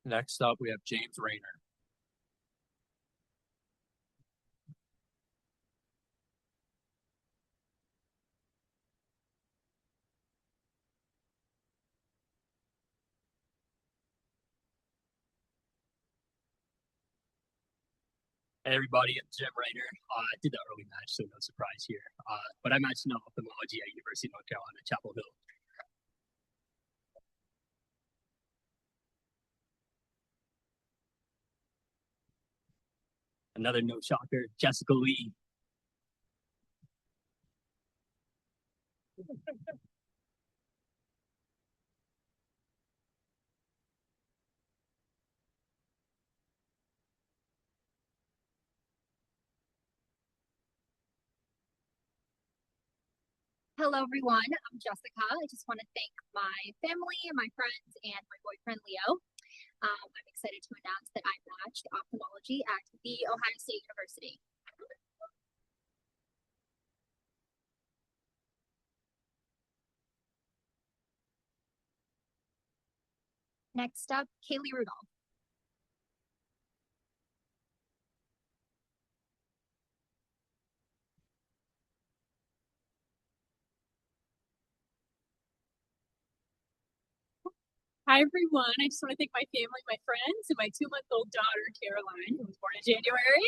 Next up, we have James Rayner. Hey everybody, I'm Jim Rayner. I did the early match, so no surprise here. But I matched in ophthalmology at University of North Carolina, Chapel Hill. Another no shocker, Jessica Lee. Hello, everyone. I'm Jessica. I just want to thank my family and my friends and my boyfriend, Leo. I'm excited to announce that I matched ophthalmology at the Ohio State University. Next up, Kaylee Rudolph. Hi everyone. I just want to thank my family, my friends, and my 2-month-old daughter, Caroline, who was born in January.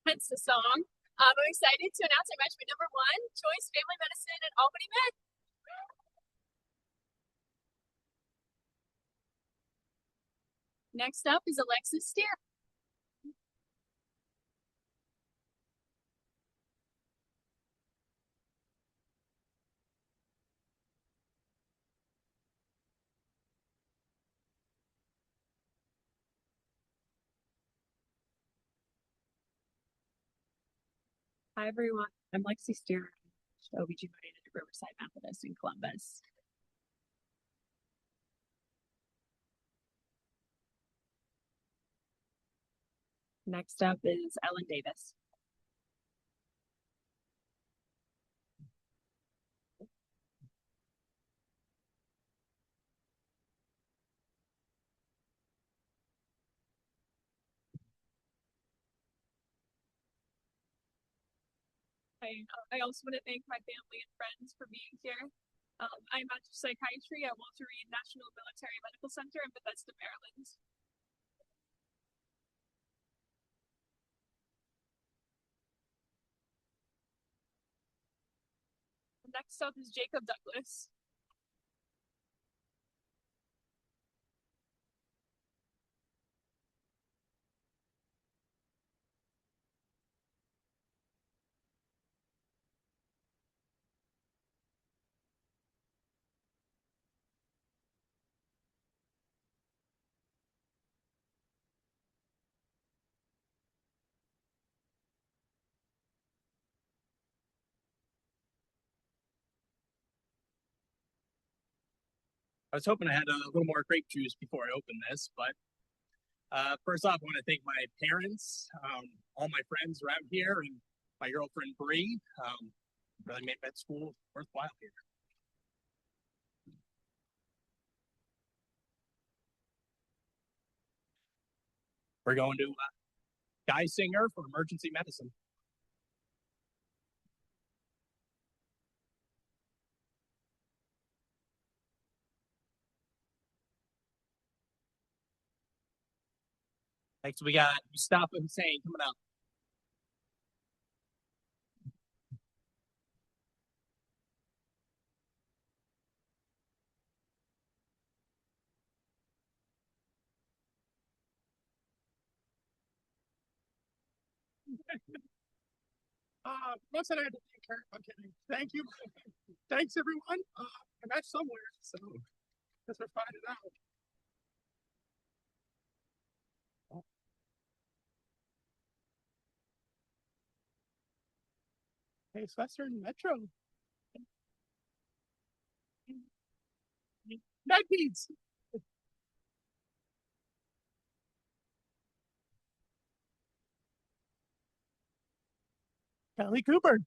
Hence the song. I'm excited to announce I matched my number one choice family medicine at Albany Med. Next up is Alexis Steer. Hi, everyone. I'm Lexi Steer, OBGYN at Riverside Methodist in Columbus. Next up is Ellen Davis. I also want to thank my family and friends for being here. I'm a Master of Psychiatry at Walter Reed National Military Medical Center in Bethesda, Maryland. Next up is Jacob Douglas. I was hoping I had a little more grape juice before I open this, but first off, I want to thank my parents, all my friends around here, and my girlfriend Bree. Really made med school worthwhile here. We're going to Guy Singer for emergency medicine. Next, we got Mustafa Hussein coming up. Most that I had to thank her. I'm kidding. Thank you. Thanks, everyone. I matched somewhere, so guess we're finding out. Hey, Western Metro. Med-Peds. Kelly Cooper.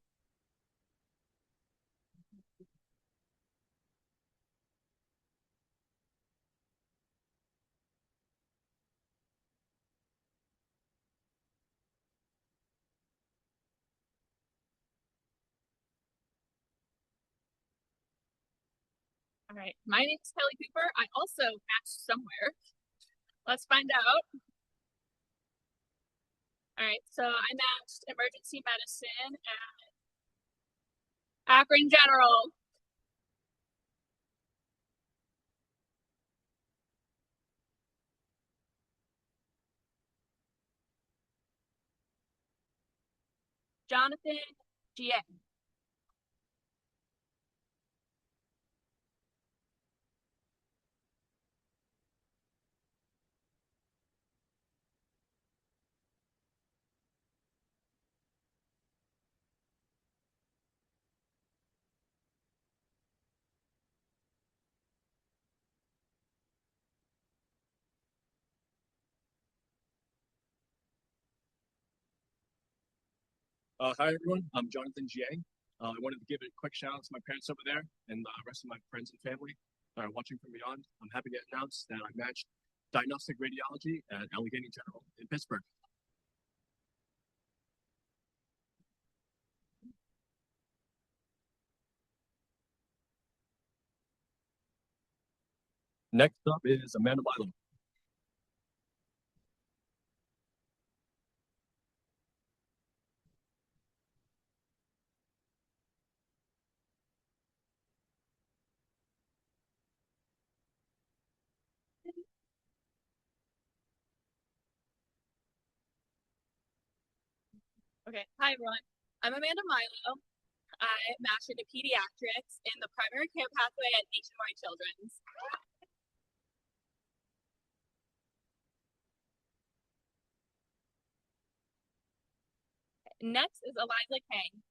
All right, my name is Kelly Cooper. I also matched somewhere. Let's find out. All right, so I matched emergency medicine at Akron General. Jonathan G.A. Hi, everyone. I'm Jonathan G.A. I wanted to give a quick shout out to my parents over there and the rest of my friends and family that are watching from beyond. I'm happy to announce that I matched diagnostic radiology at Allegheny General in Pittsburgh. Next up is Amanda Milo. Okay, hi everyone. I'm Amanda Milo. I matched into pediatrics in the primary care pathway at Nationwide Children's. Next is Eliza Kang.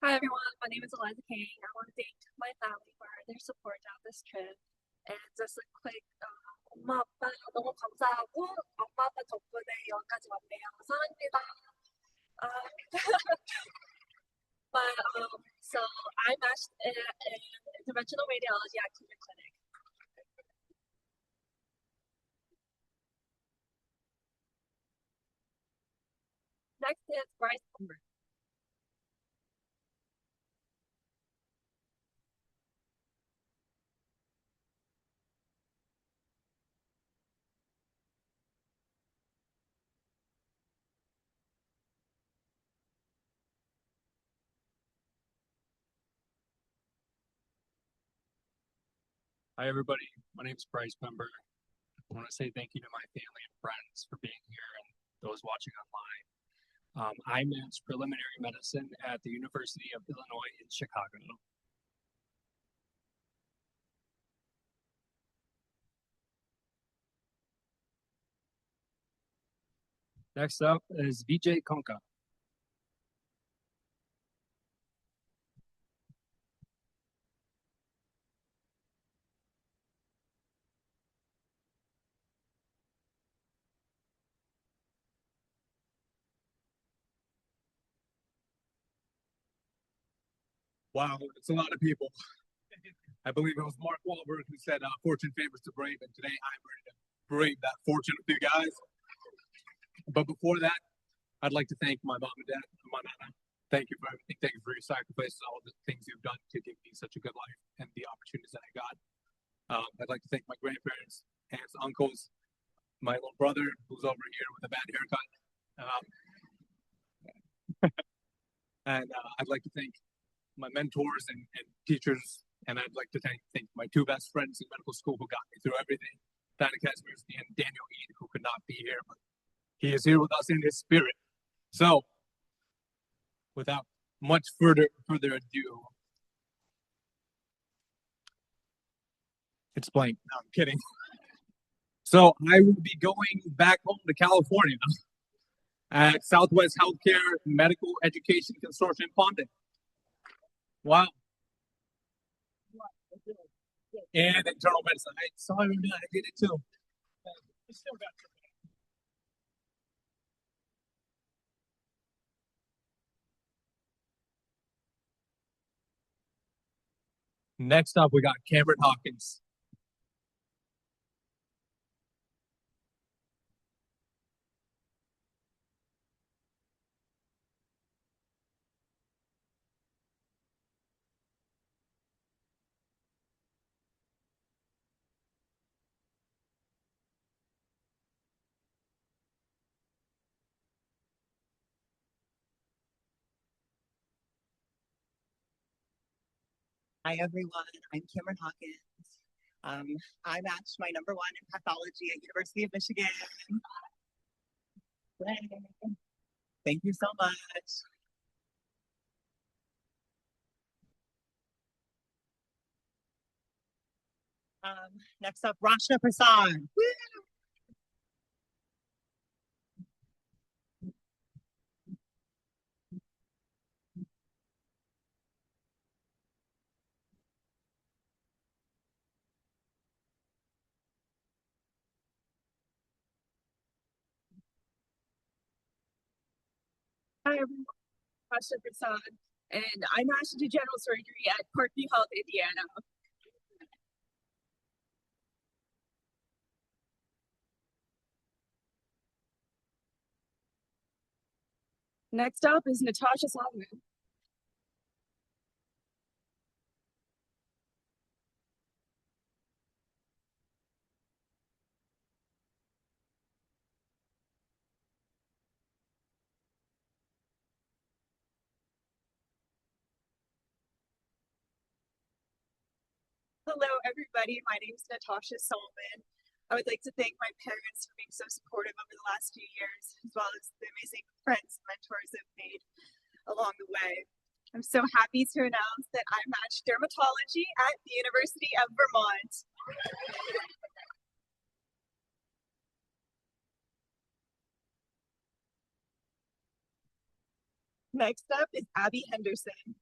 Hi everyone, my name is Eliza Kang. I want to thank my family for their support on this trip. And just a quick, 엄마 아빠 너무 감사하고 엄마 아빠 덕분에 여기까지 왔네요. 사랑합니다. But so I matched in interventional radiology at Cleveland Clinic. Next is Bryce Humber. Hi, everybody. My name is Bryce Pember. I want to say thank you to my family and friends for being here and those watching online. I matched preliminary medicine at the University of Illinois in Chicago. Next up is Vijay Konka. Wow, it's a lot of people. I believe it was Mark Wahlberg who said, "Fortune favors the brave," and today I'm ready to brave that fortune with you guys. But before that, I'd like to thank my mom and dad, my nana. Thank you for everything. Thank you for your sacrifices, all the things you've done to give me such a good life and the opportunities that I got. I'd like to thank my grandparents, aunts, uncles, my little brother who's over here with a bad haircut. And I'd like to thank my mentors and teachers, and I'd like to thank my two best friends in medical school who got me through everything, Dana Kazmirsky and Daniel Ead, who could not be here, but he is here with us in his spirit. So, without much further ado, it's blank. No, I'm kidding. So I will be going back home to California at Southwest Healthcare Medical Education Consortium funding. Wow. And internal medicine. I saw him do it. I did it too. Next up, we got Cameron Hawkins. Hi, everyone. I'm Cameron Hawkins. I matched my number one in pathology at University of Michigan. Yay. Thank you so much. Next up, Rashna Prasad. Woo! Hi, everyone. Pasha Prasad, and I matched into general surgery at Parkview Health, Indiana. Next up is Natasha Solomon. Hello, everybody. My name is Natasha Solomon. I would like to thank my parents for being so supportive over the last few years, as well as the amazing friends and mentors I've made along the way. I'm so happy to announce that I matched dermatology at the University of Vermont. Next up is Abby Henderson.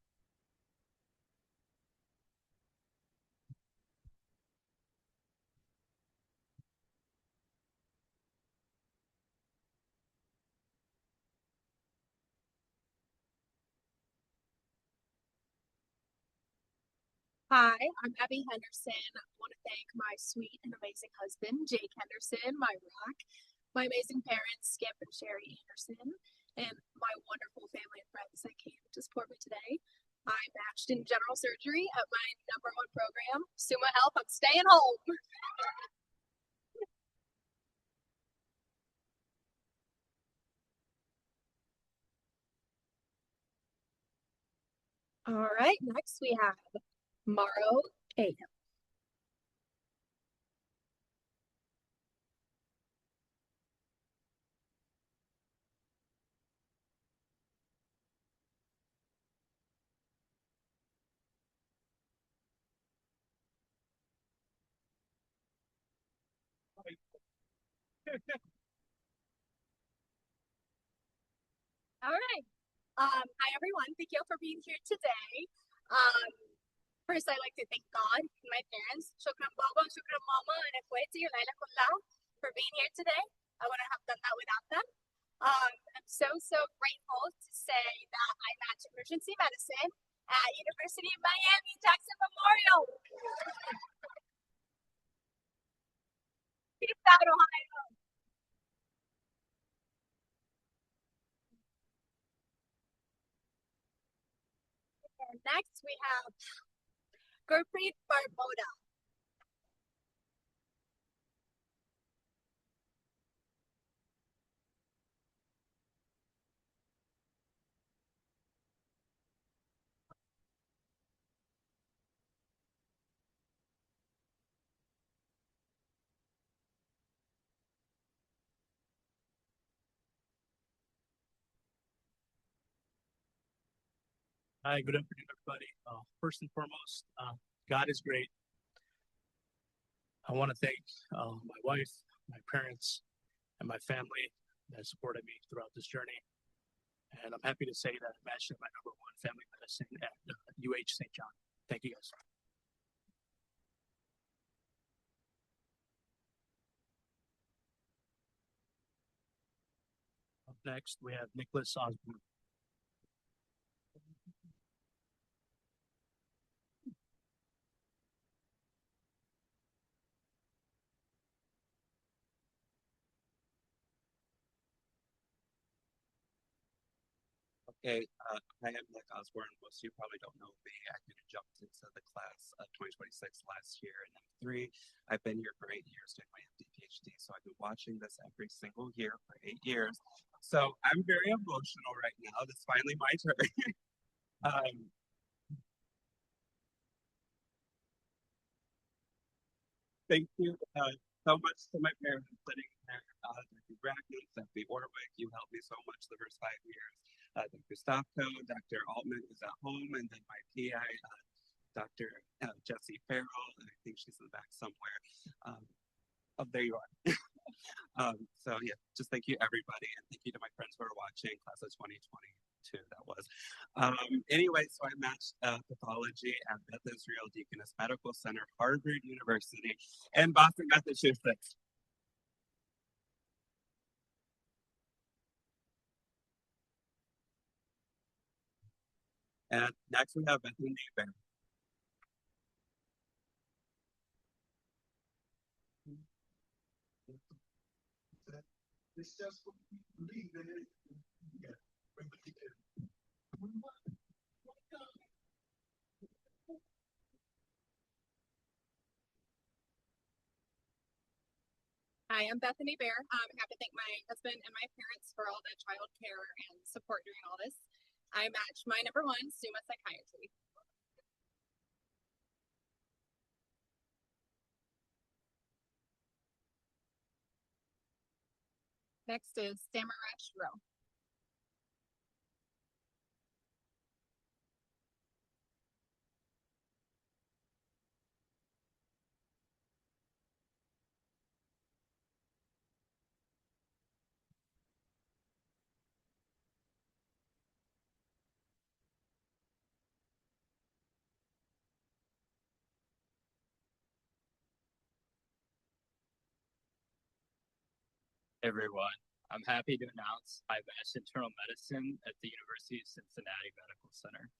Hi, I'm Abby Henderson. I want to thank my sweet and amazing husband, Jake Henderson, my rock, my amazing parents, Skip and Sherry Anderson, and my wonderful family and friends that came to support me today. I matched in general surgery at my #1 program, Summa Health. I'm staying home. All right, next we have Morrow Cahill. All right. Hi everyone. Thank you all for being here today. Um, First, I'd like to thank God and my parents, Shukran Baba, Shukran Mama, and Equity, and Laila Kullah, for being here today. I wouldn't have done that without them. I'm so grateful to say that I matched emergency medicine at University of Miami Jackson Memorial. Peace out, Ohio. And next, we have Gurpreet Barboda. Hi, good afternoon, everybody. First and foremost, God is great. I want to thank my wife, my parents, and my family that supported me throughout this journey. And I'm happy to say that I matched my #1 family medicine at UH St. John. Thank you, guys. Up next, we have Nicholas Osborne. Okay, I am Nick Osborne. Most of you probably don't know me. I kind of jumped into the class of 2026 last year in M3. I've been here for 8 years doing my MD PhD, so I've been watching this every single year for 8 years. So I'm very emotional right now. This is finally my turn. Thank you so much to my parents sitting there. Dr. Brackman, Dr. Orwick, you helped me so much the first 5 years. Dr. Stopko, Dr. Altman is at home, and then my PI, Dr. Jessie Farrell, and I think she's in the back somewhere. Oh, there you are. So yeah, just thank you everybody, and thank you to my friends who are watching, class of 2022, that was. Anyway, so I matched pathology at Beth Israel Deaconess Medical Center, Harvard University, and Boston, Massachusetts. And next we have Bethany Bear. It's just what we believe in it. Yeah, we believe it. Hi, I'm Bethany Bear. I have to thank my husband and my parents for all the child care and support during all this. I matched my #1, Summa Psychiatry. Next is Samarash Rowe. Everyone, I'm happy to announce I matched internal medicine at the University of Cincinnati Medical Center.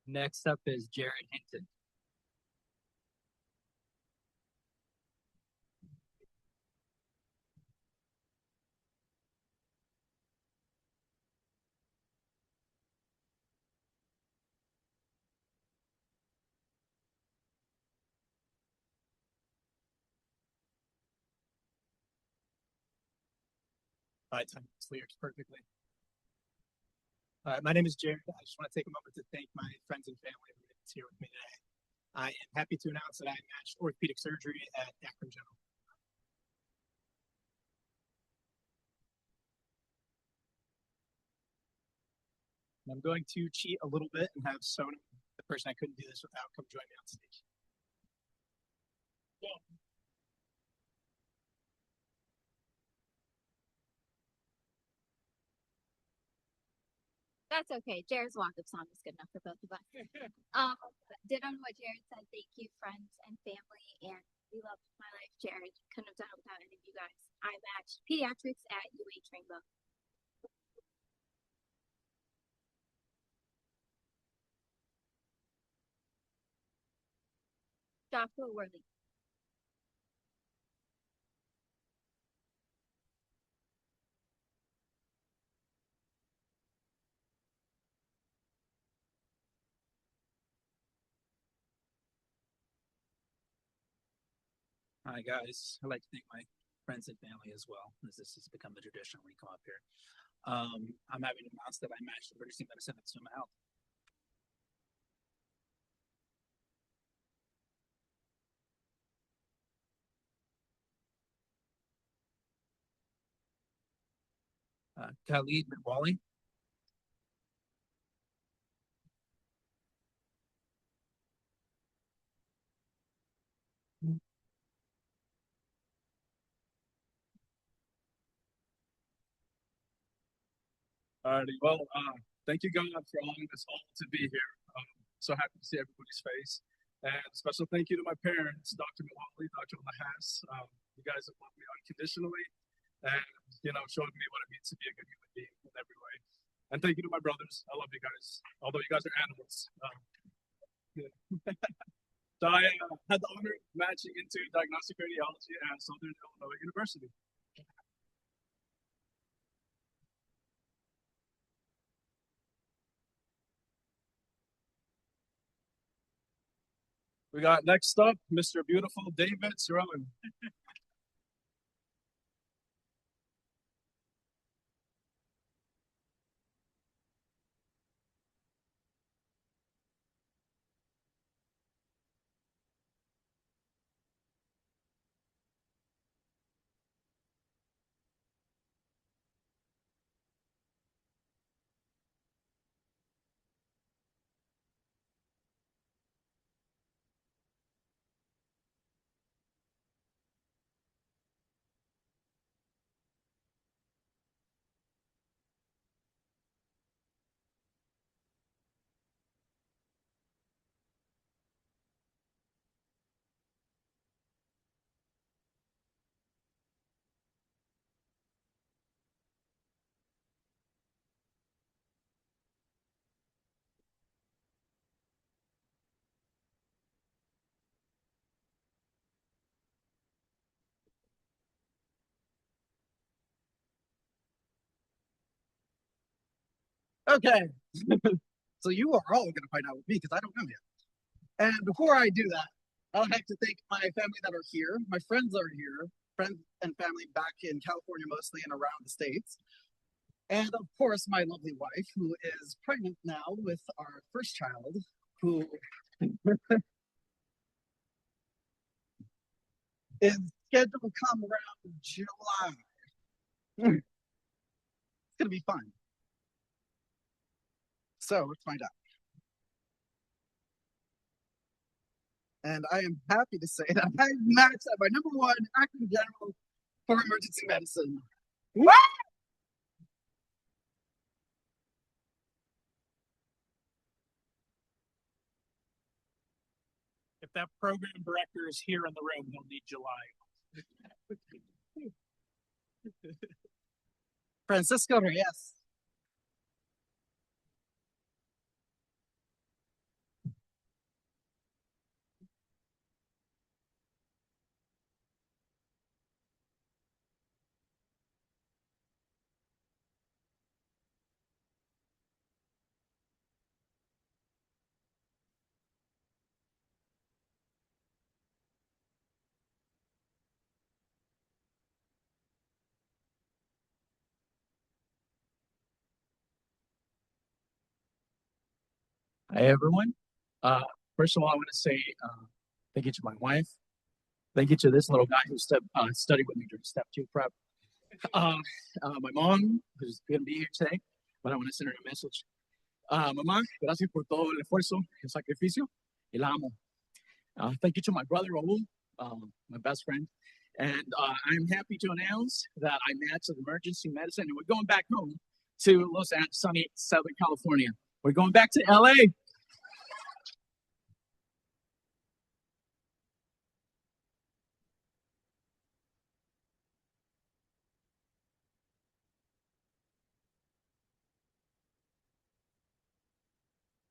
Next up is Jared Hinton. Time clears perfectly. My name is Jared. I just want to take a moment to thank my friends and family that's here with me today. I am happy to announce that I matched orthopedic surgery at Akron General. And I'm going to cheat a little bit and have Sona, the person I couldn't do this without, come join me on stage. Yeah. That's okay. Jared's walk-up song is good enough for both of us. Did on what Jared said. Thank you, friends and family, and we love my life, Jared. Couldn't have done it without any of you guys. I matched pediatrics at UH Rainbow. Joshua Worley. Hi guys, I'd like to thank my friends and family as well, as this has become a tradition when we come up here. I'm happy to announce that I matched emergency medicine at Soma Health. Khalid Wally. Alrighty, well, thank you guys for allowing us all to be here. So happy to see everybody's face. And a special thank you to my parents, Dr. Muhammad, Dr. Lahas. You guys have loved me unconditionally and, showed me what it means to be a good human being in every way. And thank you to my brothers. I love you guys, although you guys are animals. So I had the honor of matching into diagnostic radiology at Southern Illinois University. We got next up, Mr. Beautiful David Sorelin. Okay. So you are all going to find out with me because I don't know yet. And before I do that, I'd like to thank my family that are here, my friends that are here, friends and family back in California mostly and around the States. And of course, my lovely wife, who is pregnant now with our first child, who is scheduled to come around July. It's going to be fun. So let's find out. And I am happy to say that I matched at my number one Akron General for emergency medicine. What? If that program director is here in the room, he'll need July. Francisco Reyes. Hey everyone. First of all, I want to say thank you to my wife. Thank you to this little guy who studied with me during step 2 prep. My mom, who's going to be here today, but I want to send her a message. Mamá, gracias por todo el esfuerzo, el sacrificio, y la amo. Thank you to my brother Raul, my best friend. And I'm happy to announce that I matched with emergency medicine, and we're going back home to sunny Southern California. We're going back to LA.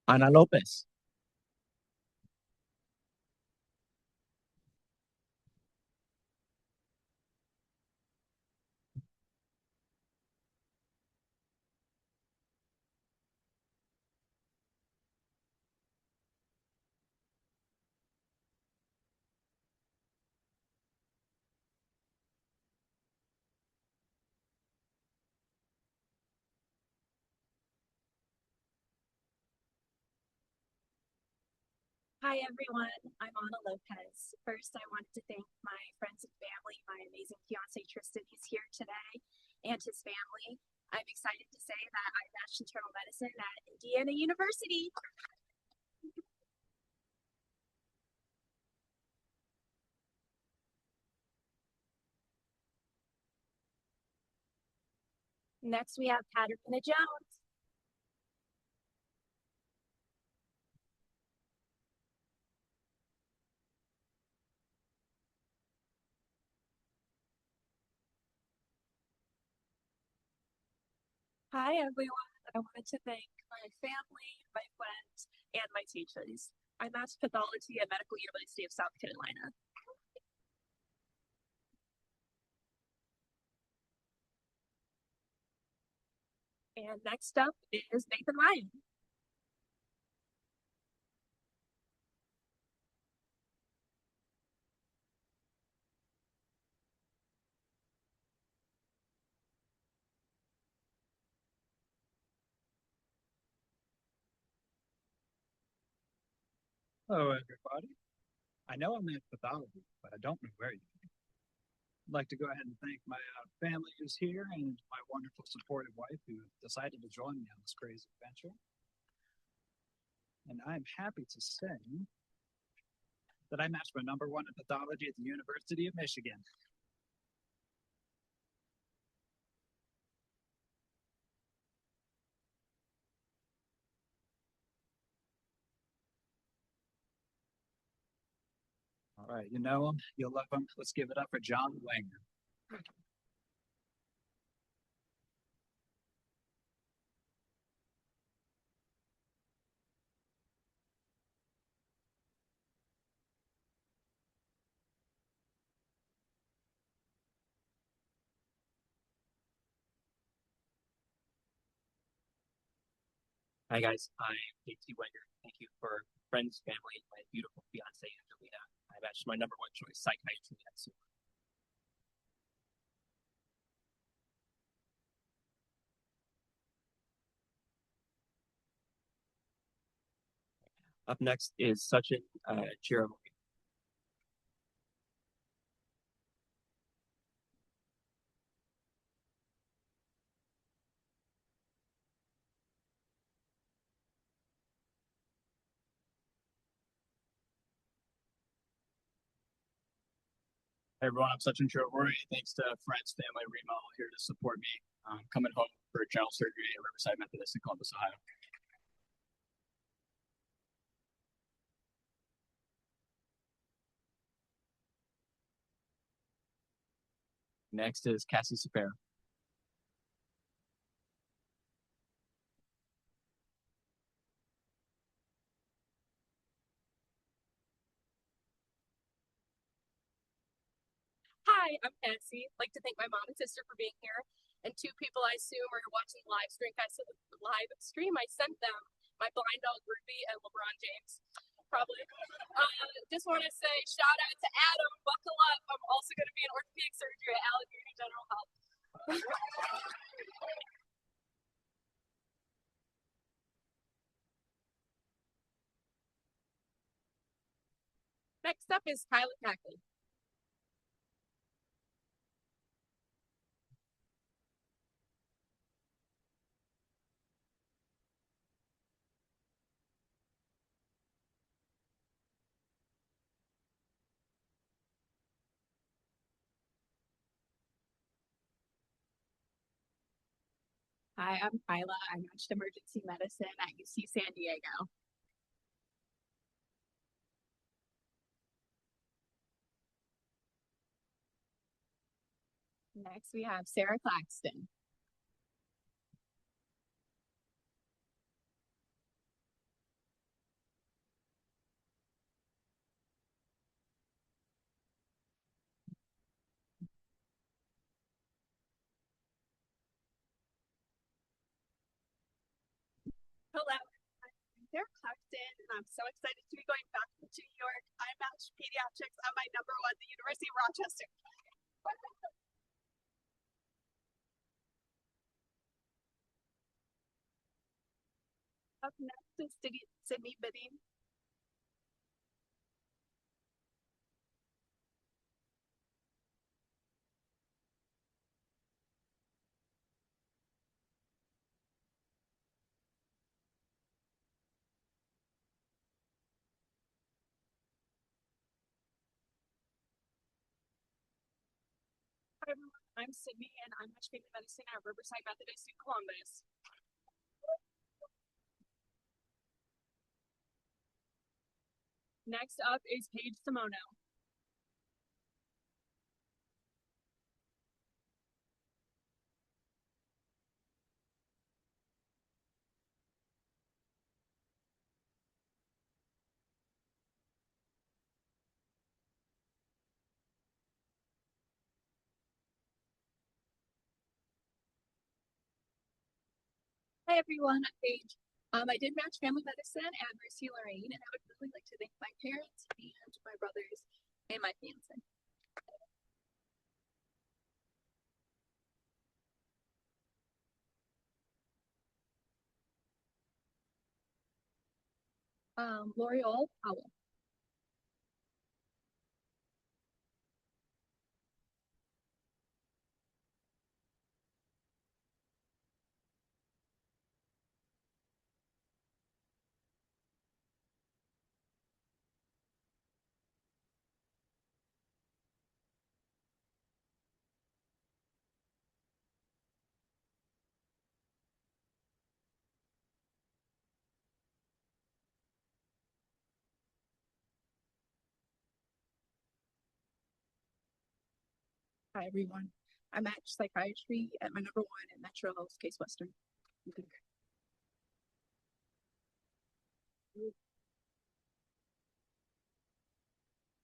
Ana Lopez. Hi everyone, I'm Ana Lopez. First, I wanted to thank my friends and family, my amazing fiance Tristan, who's here today, and his family. I'm excited to say that I matched internal medicine at Indiana University. Next, we have Katarina Jones. Hi everyone. I wanted to thank my family, my friends, and my teachers. I matched pathology at Medical University of South Carolina. And next up is Nathan Ryan. Hello, everybody. I know I'm in pathology, but I don't know where yet. I'd like to go ahead and thank my family who's here and my wonderful supportive wife who decided to join me on this crazy adventure. And I'm happy to say that I matched my #1 in pathology at the University of Michigan. All right, you know him, you'll love him. Let's give it up for John Wagner. Hi guys, I'm JT Wenger. Thank you for friends, family, and my beautiful fiance Angelina. I matched my #1 choice, psychiatry at SUNY. Up next is Sachin Chiramori. Hey everyone, I'm Sachin Chiramori. Thanks to friends, family, Remo here to support me. Coming home for general surgery at Riverside Methodist in Columbus, Ohio. Next is Cassie Sapera. Hi, I'm Cassie. I'd like to thank my mom and sister for being here, and 2 people I assume are watching the live stream. I sent them my blind dog Ruby and LeBron James. Probably. Just want to say shout out to Adam. Buckle up. I'm also going to be in orthopedic surgery at Allegheny General Health. Next up is Kyla Cackley. Hi, I'm Kyla. I matched emergency medicine at UC San Diego. Next, we have Sarah Claxton. Hello, I'm Sarah Claxton, and I'm so excited to be going back to New York. I matched pediatrics at my number one, the University of Rochester. Up next is Sydney Bidding. Hi everyone, I'm Sydney and I'm matched family medicine at Riverside Methodist in Columbus. Next up is Paige Simono. Hi everyone, I'm Paige. I did match family medicine at Mercy Lorraine, and I would really like to thank my parents and my brothers and my fiance. L'Oreal Powell. Hi everyone, I matched psychiatry at my number one at Metro Health Case Western.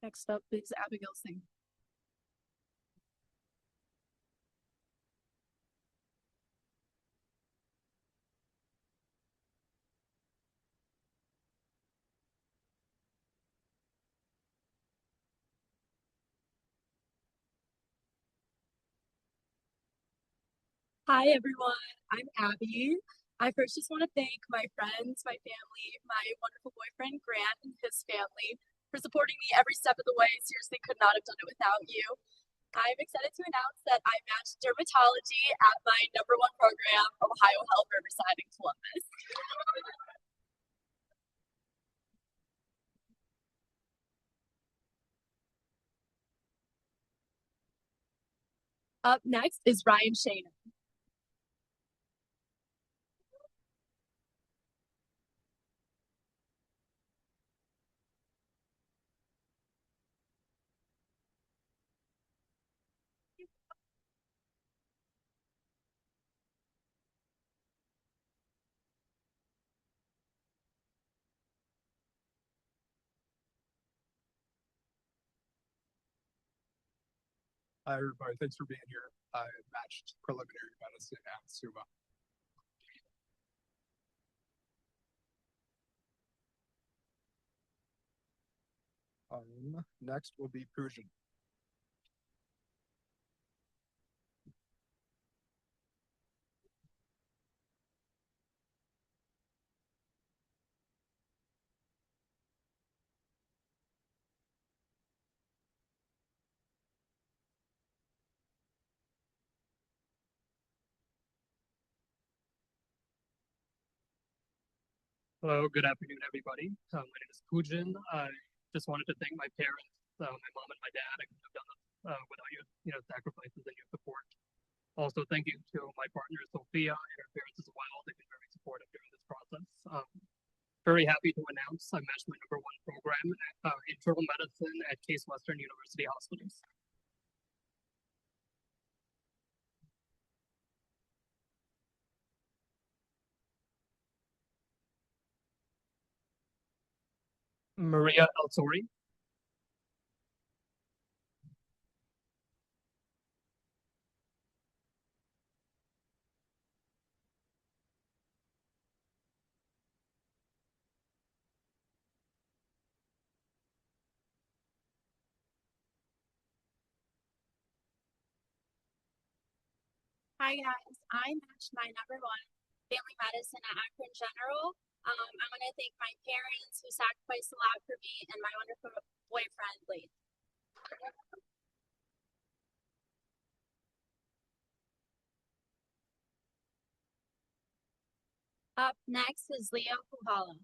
Next up is Abigail Singh. Hi everyone, I'm Abby. I first just want to thank my friends, my family, my wonderful boyfriend Grant and his family for supporting me every step of the way. Seriously, could not have done it without you. I'm excited to announce that I matched dermatology at my number one program, Ohio Health Riverside in Columbus. Up next is Ryan Shane. Hi, everybody. Thanks for being here. I matched preliminary medicine at SUMA. Next will be Pujin. Hello, good afternoon, everybody. My name is Poojan. I just wanted to thank my parents, my mom and my dad. I couldn't have done this without your sacrifices and your support. Also, thank you to my partner Sophia and her parents as well. They've been very supportive during this process. Very happy to announce I matched my #1 program at internal medicine at Case Western University Hospitals. Maria El-Tori. Hi guys, I matched my #1 family medicine at Akron General. I want to thank my parents who sacrificed a lot for me and my wonderful boyfriend, Lee. Up next is Leo Puhala.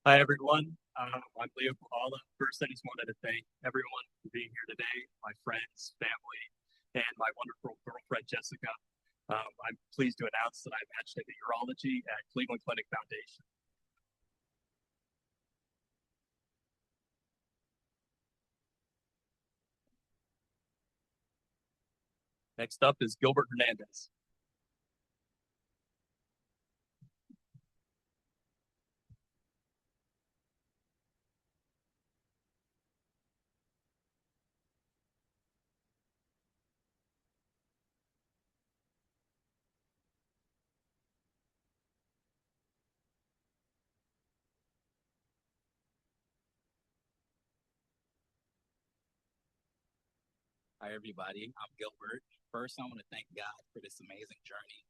Hi, everyone. I'm Leo Puhala. First, I just wanted to thank everyone for being here today, my friends, family, and my wonderful girlfriend, Jessica. I'm pleased to announce that I matched into urology at Cleveland Clinic Foundation. Next up is Gilbert Hernandez. Hi, everybody. I'm Gilbert. First, I want to thank God for this amazing journey.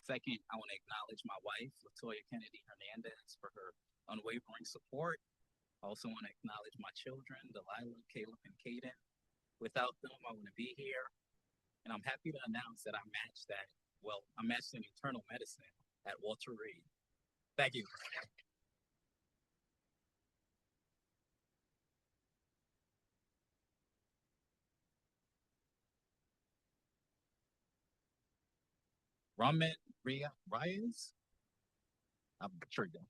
Second, I want to acknowledge my wife, Latoya Kennedy Hernandez, for her unwavering support. I also want to acknowledge my children, Delilah, Caleb, and Caden. Without them, I wouldn't be here. And I'm happy to announce that I matched in internal medicine at Walter Reed. Thank you. Ramet Reyes? I'm sure you don't.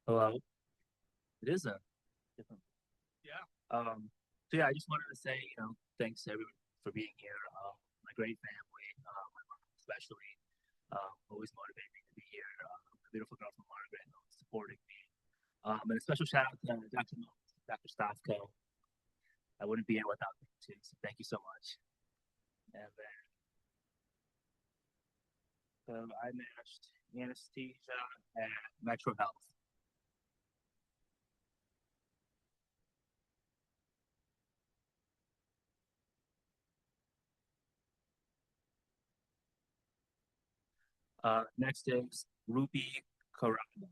Hello. It is a different. Yeah. So yeah, I just wanted to say, thanks to everyone for being here. My great family, my mom especially, always motivated me to be here. A beautiful girl from Margaret, supporting me. And a special shout out to Dr. Stavko. I wouldn't be here without them too. So thank you so much. And then I managed anesthesia at Metro Health. Next is Ruby Karada.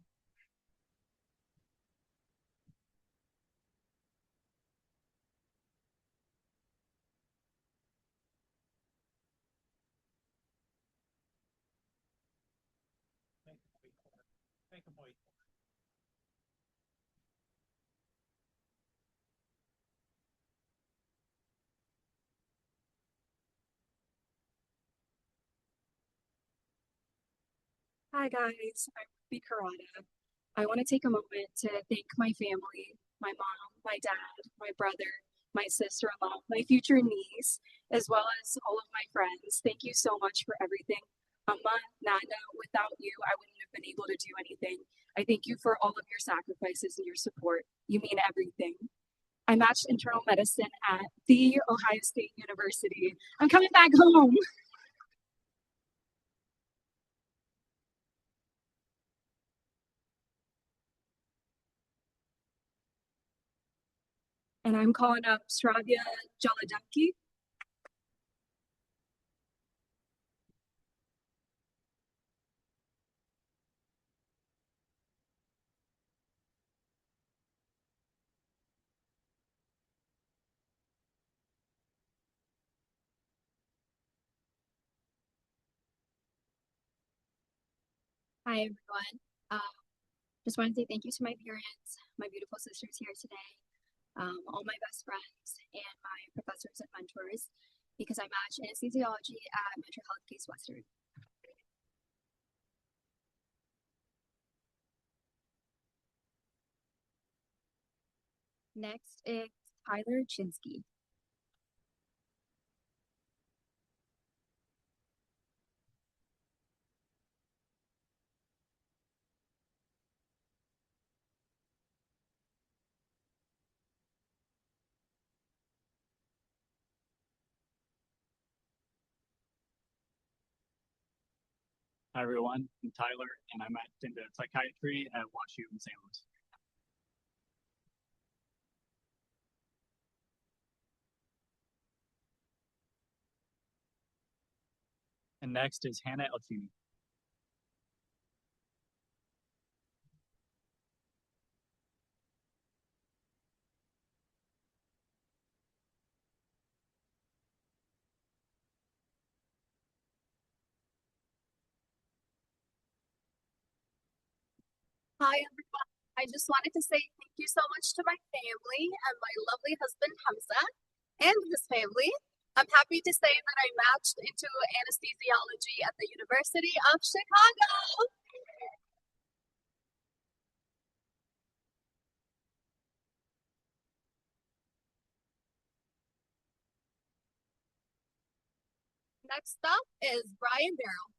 Hi guys, I'm Ruby Karada. I want to take a moment to thank my family, my mom, my dad, my brother, my sister-in-law, my future niece, as well as all of my friends. Thank you so much for everything. Amma, Nana, without you, I wouldn't have been able to do anything. I thank you for all of your sacrifices and your support. You mean everything. I matched internal medicine at the Ohio State University. I'm coming back home. And I'm calling up Shravya Jaladaki. Hi, everyone. Just want to say thank you to my parents, my beautiful sisters here today, all my best friends, and my professors and mentors, because I matched anesthesiology at Metro Health Case Western. Next is Tyler Chinsky. Hi everyone, I'm Tyler, and I'm into psychiatry at WashU in St. Louis. And next is Hannah Elchini. Hi, everyone. I just wanted to say thank you so much to my family and my lovely husband, Hamza, and his family. I'm happy to say that I matched into anesthesiology at the University of Chicago. Next up is Brian Barrow.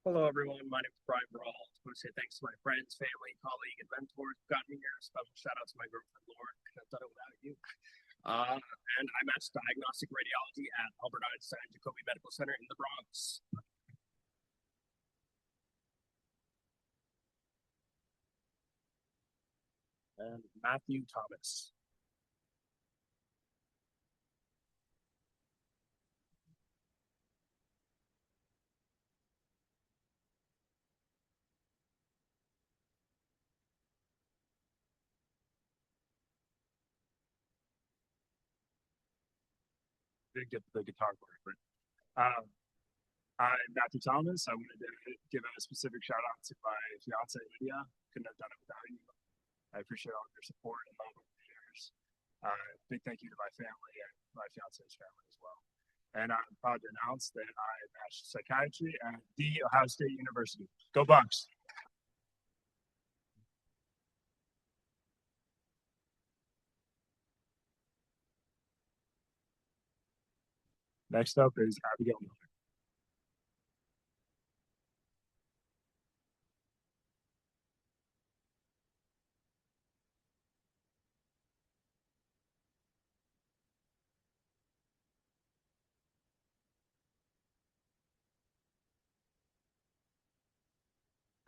Hello, everyone. My name is Brian Brawl. I just want to say thanks to my friends, family, colleague, and mentors who've gotten me here. Special shout out to my girlfriend, Lauren. Couldn't have done it without you. And I matched diagnostic radiology at Albert Einstein Jacobi Medical Center in the Bronx. And Matthew Thomas. Did get the guitar part, but I'm Matthew Thomas. I wanted to give a specific shout out to my fiance Lydia. Couldn't have done it without you. I appreciate all of your support and love over the years. Big thank you to my family and my fiance's family as well. And I'm proud to announce that I matched psychiatry at the Ohio State University. Go Bucks! Next up is Abigail Miller.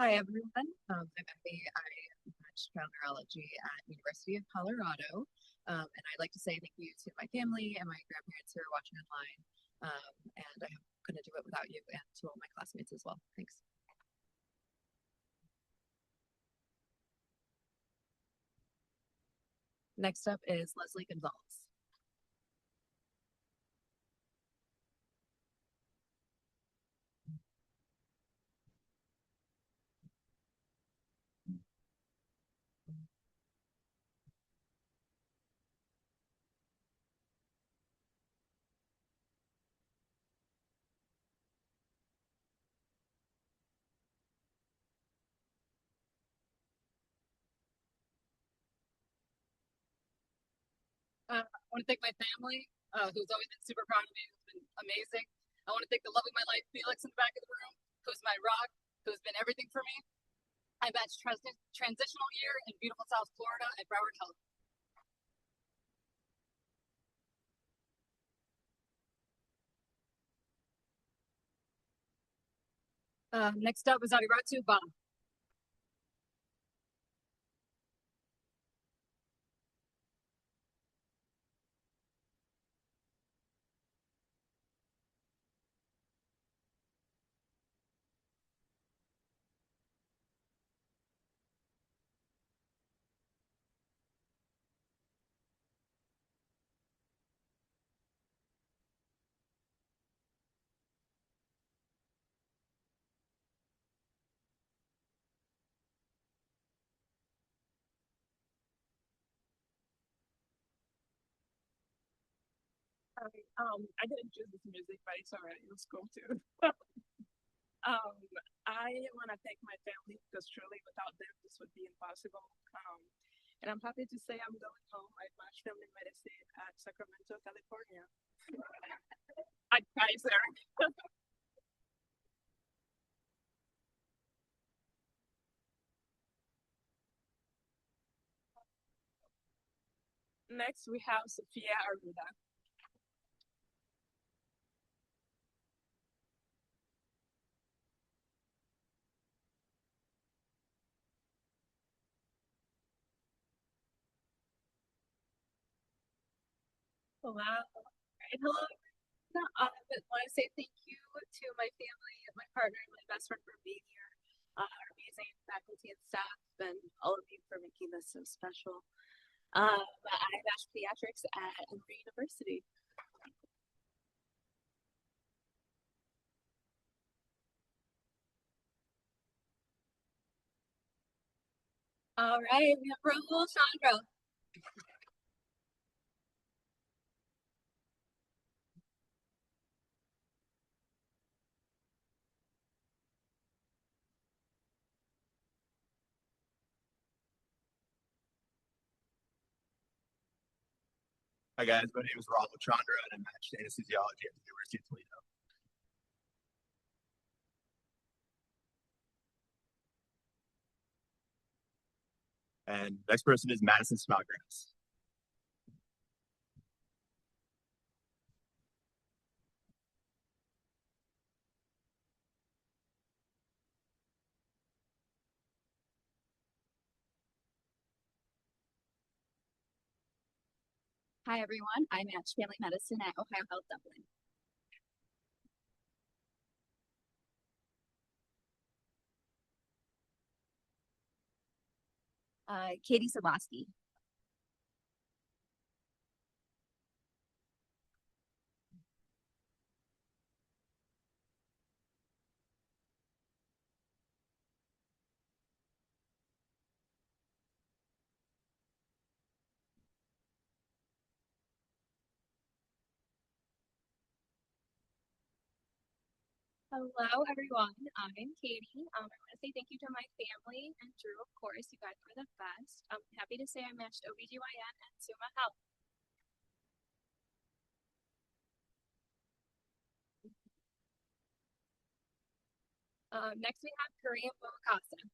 Hi, everyone. I'm Emily. I matched child neurology at University of Colorado. And I'd like to say thank you to my family and my grandparents who are watching online. And I couldn't do it without you and to all my classmates as well. Thanks. Next up is Leslie Gonzalez. I want to thank my family, who's always been super proud of me, who's been amazing. I want to thank the love of my life, Felix, in the back of the room, who's my rock, who's been everything for me. I matched transitional year in beautiful South Florida at Broward Health. Next up is Adiratu Ba. I didn't choose this music, but it's alright. It was cool too. I want to thank my family because truly without them, this would be impossible. And I'm happy to say I'm going home. I matched family medicine at Sacramento, California. At Kaiser. Next, we have Sophia Arruda. Wow. Right. Hello. I want to say thank you to my family, my partner, and my best friend for being here, our amazing faculty and staff, and all of you for making this so special. I matched pediatrics at Emory University. All right, we have Rahul Chandra. Hi guys, my name is Rahul Chandra and I matched anesthesiology at the University of Toledo. And next person is Madison Snodgrass. Hi, everyone. I matched family medicine at Ohio Health Dublin. Katie Sabosky. Hello, everyone. I'm Katie. I want to say thank you to my family and Drew, of course. You guys are the best. I'm happy to say I matched OBGYN and Summa Health. Next, we have Kareem Wakasa.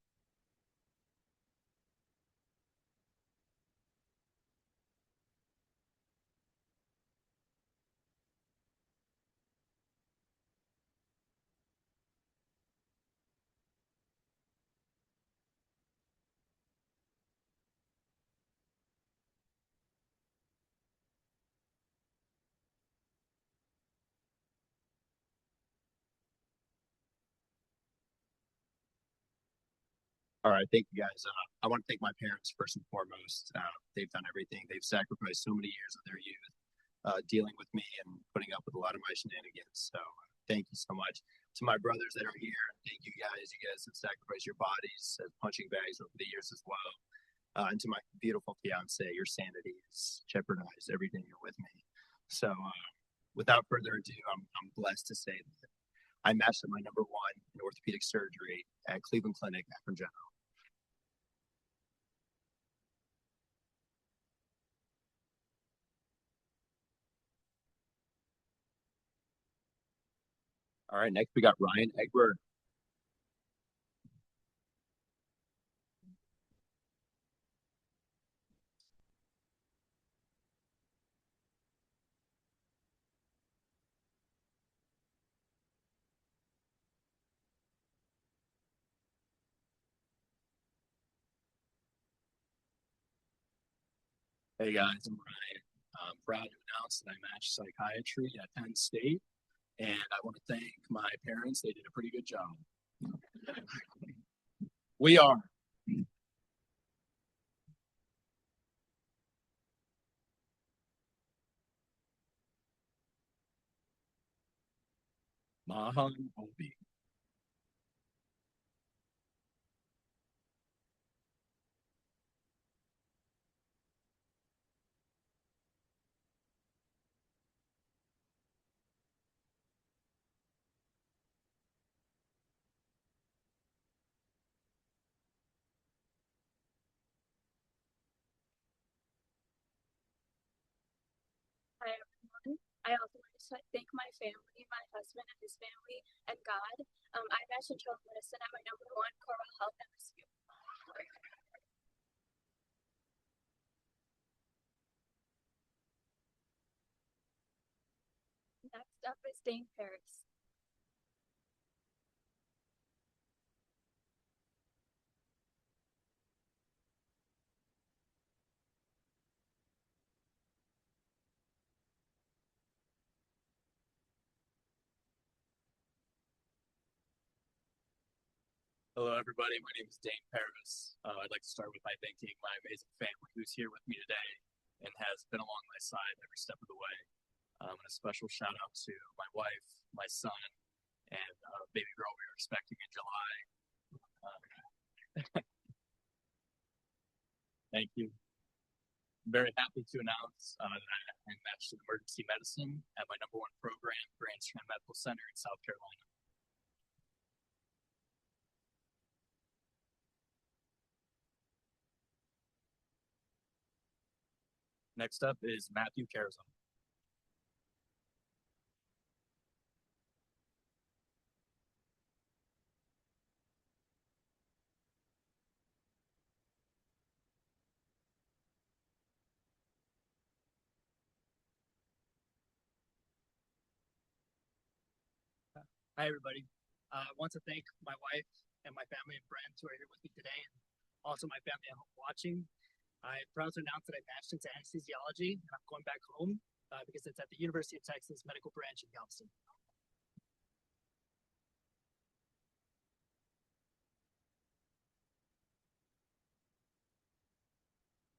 All right, thank you guys. I want to thank my parents first and foremost. They've done everything. They've sacrificed so many years of their youth dealing with me and putting up with a lot of my shenanigans. So thank you so much. To my brothers that are here, thank you guys. You guys have sacrificed your bodies as punching bags over the years as well. And to my beautiful fiance, your sanity is jeopardized every day you're with me. So without further ado, I'm blessed to say that I matched at my number one in orthopedic surgery at Cleveland Clinic, Akron General. All right, next we got Ryan Egbert. Hey guys, I'm Ryan. I'm proud to announce that I matched psychiatry at Penn State, and I want to thank my parents. They did a pretty good job. We are. Mahan Obi. Hi everyone. I also want to thank my family, my husband and his family, and God. I matched internal medicine at my number one Coral Health MSU. Next up is Dane Paris. Hello, everybody. My name is Dane Paris. I'd like to start with by thanking my amazing family who's here with me today and has been along my side every step of the way. And a special shout out to my wife, my son, and baby girl we are expecting in July. Thank you. I'm very happy to announce that I matched in emergency medicine at my number one program, Grand Strand Medical Center in South Carolina. Next up is Matthew Carazon. Hi, everybody. I want to thank my wife and my family and friends who are here with me today, and also my family at home watching. I'm proud to announce that I matched into anesthesiology, and I'm going back home because it's at the University of Texas Medical Branch in Galveston.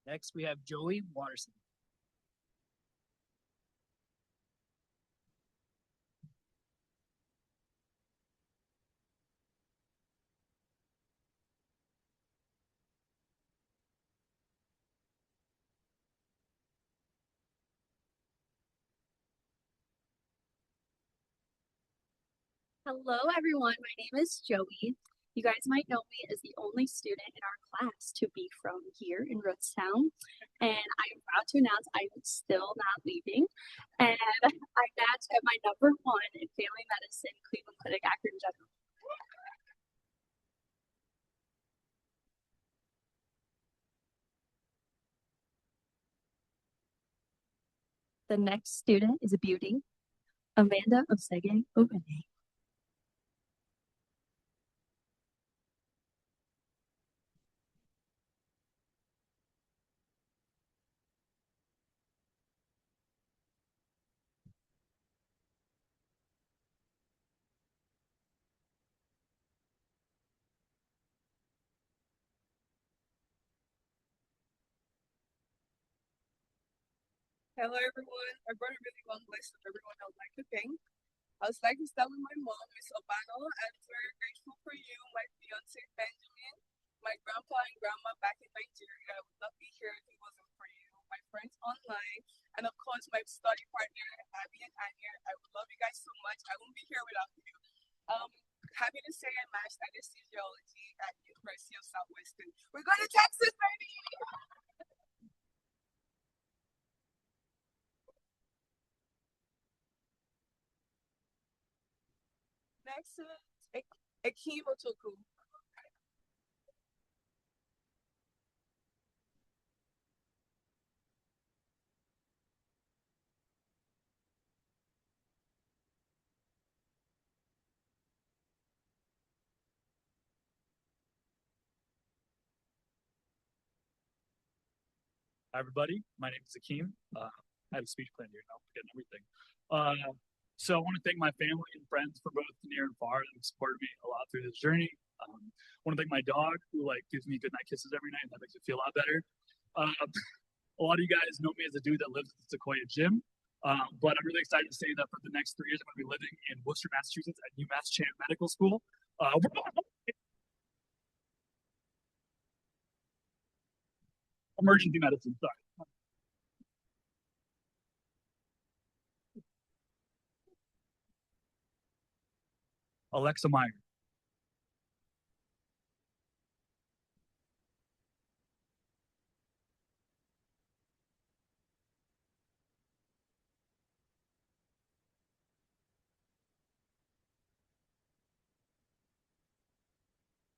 Next, we have Joey Watterson. Hello everyone, my name is Joey. You guys might know me as the only student in our class to be from here in Rootstown. And I am proud to announce I am still not leaving. And I matched at my number one in family medicine, Cleveland Clinic, Akron General. The next student is a beauty, Amanda Osege Obene. Hello everyone. I brought a really long list of everyone I would like to thank. I would like to start with my mom, Miss Obano. I'm very grateful for you, my fiance Benjamin, my grandpa and grandma back in Nigeria. I would not be here if it wasn't for you. My friends online, and of course my study partner, Abby and Anya. I would love you guys so much. I won't be here without you. Happy to say I matched anesthesiology at University of Southwestern. We're going to Texas, baby! This is Akeem Otoku. Hi, everybody. My name is Akeem. I have a speech plan here now, forgetting everything. So I want to thank my family and friends for both near and far that have supported me a lot through this journey. I want to thank my dog who gives me goodnight kisses every night, and that makes me feel a lot better. A lot of you guys know me as a dude that lives at the Sequoia Gym, but I'm really excited to say that for the next 3 years, I'm going to be living in Worcester, Massachusetts at UMass Chan Medical School. Emergency medicine, sorry. Alexa Meyer.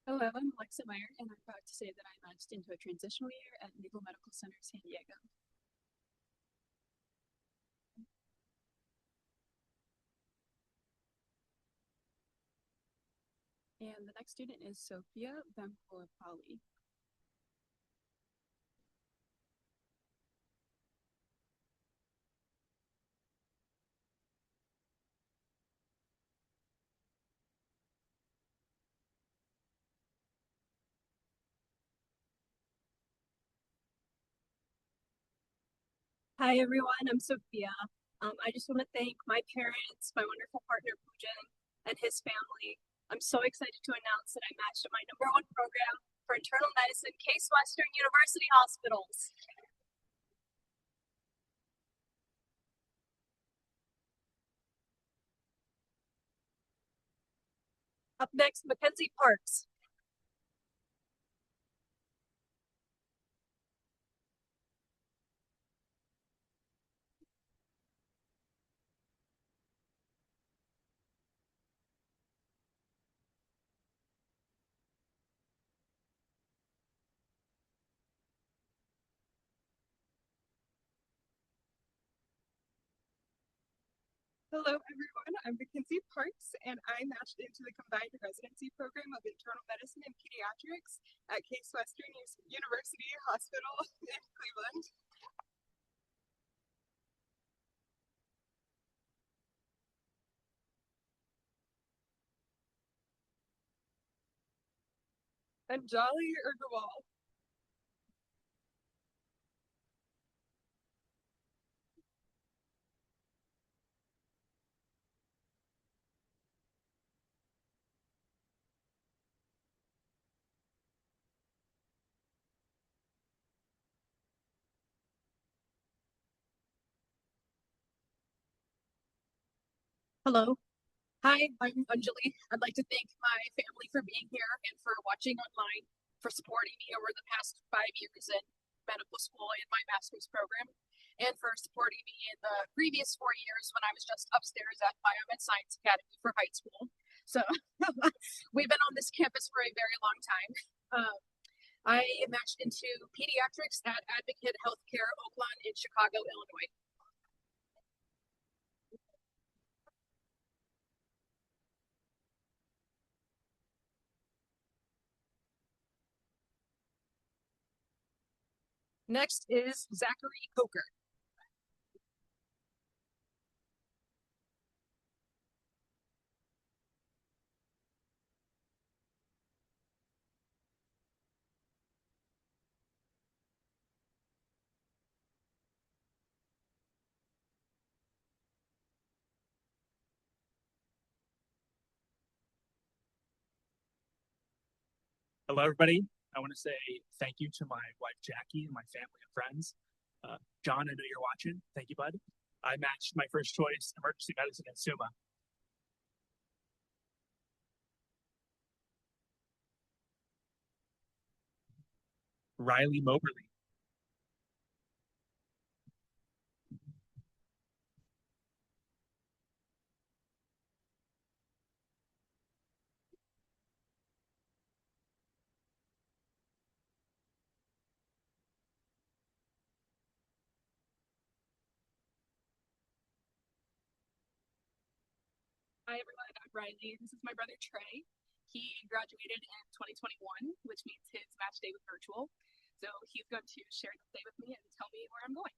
Hello, I'm Alexa Meyer, and I'm proud to say that I matched into a transitional year at Naval Medical Center San Diego. And the next student is Sophia Bempola-Pali. Hi everyone, I'm Sophia. I just want to thank my parents, my wonderful partner Pujan, and his family. I'm so excited to announce that I matched at my #1 program for internal medicine, Case Western University Hospitals. Up next, Mackenzie Parks. Hello, everyone. I'm Mackenzie Parks, and I matched into the combined residency program of internal medicine and pediatrics at Case Western University Hospital in Cleveland. Anjali Urgawal. Hello. Hi, I'm Anjali. I'd like to thank my family for being here and for watching online, for supporting me over the past 5 years in medical school and my master's program, and for supporting me in the previous 4 years when I was just upstairs at Biomed Science Academy for high school. So we've been on this campus for a very long time. I matched into pediatrics at Advocate Healthcare Oakland in Chicago, Illinois. Next is Zachary Coker. Hello, everybody. I want to say thank you to my wife, Jackie, and my family and friends. John, I know you're watching. Thank you, bud. I matched my first choice, emergency medicine in SUMA. Riley Moberly. Hi everyone, I'm Riley. This is my brother Trey. He graduated in 2021, which means his match day was virtual. So he's going to share the day with me and tell me where I'm going.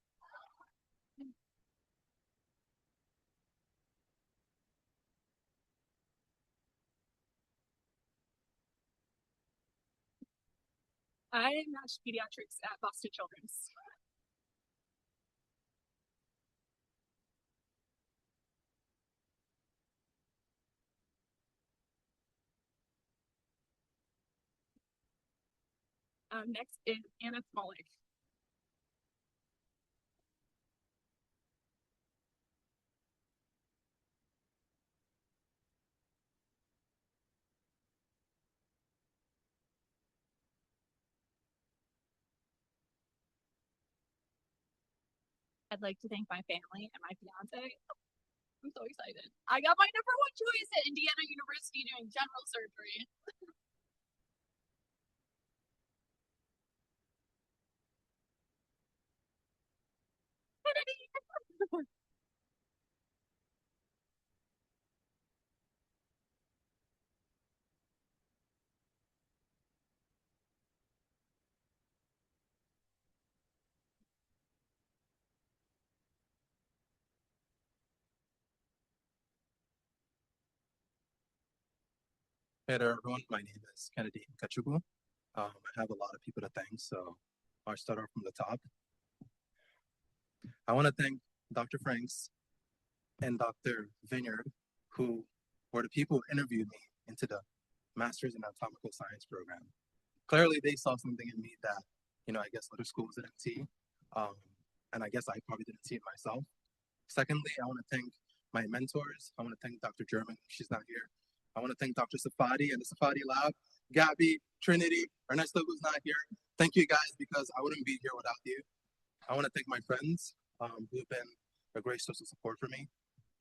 I matched pediatrics at Boston Children's. Next is Anna Smolik. I'd like to thank my family and my fiance. I'm so excited. I got my number one choice at Indiana University doing general surgery. Hey there, everyone. My name is Kennedy Kachubu. I have a lot of people to thank, so I'll start off from the top. I want to thank Dr. Franks and Dr. Vineyard, who were the people who interviewed me into the Master's in Anatomical Science program. Clearly, they saw something in me that, I guess other schools didn't see, and I guess I probably didn't see it myself. Secondly, I want to thank my mentors. I want to thank Dr. German, she's not here. I want to thank Dr. Safadi and the Safadi Lab, Gabby, Trinity, Ernesto, who's not here. Thank you guys, because I wouldn't be here without you. I want to thank my friends who've been a great source of support for me.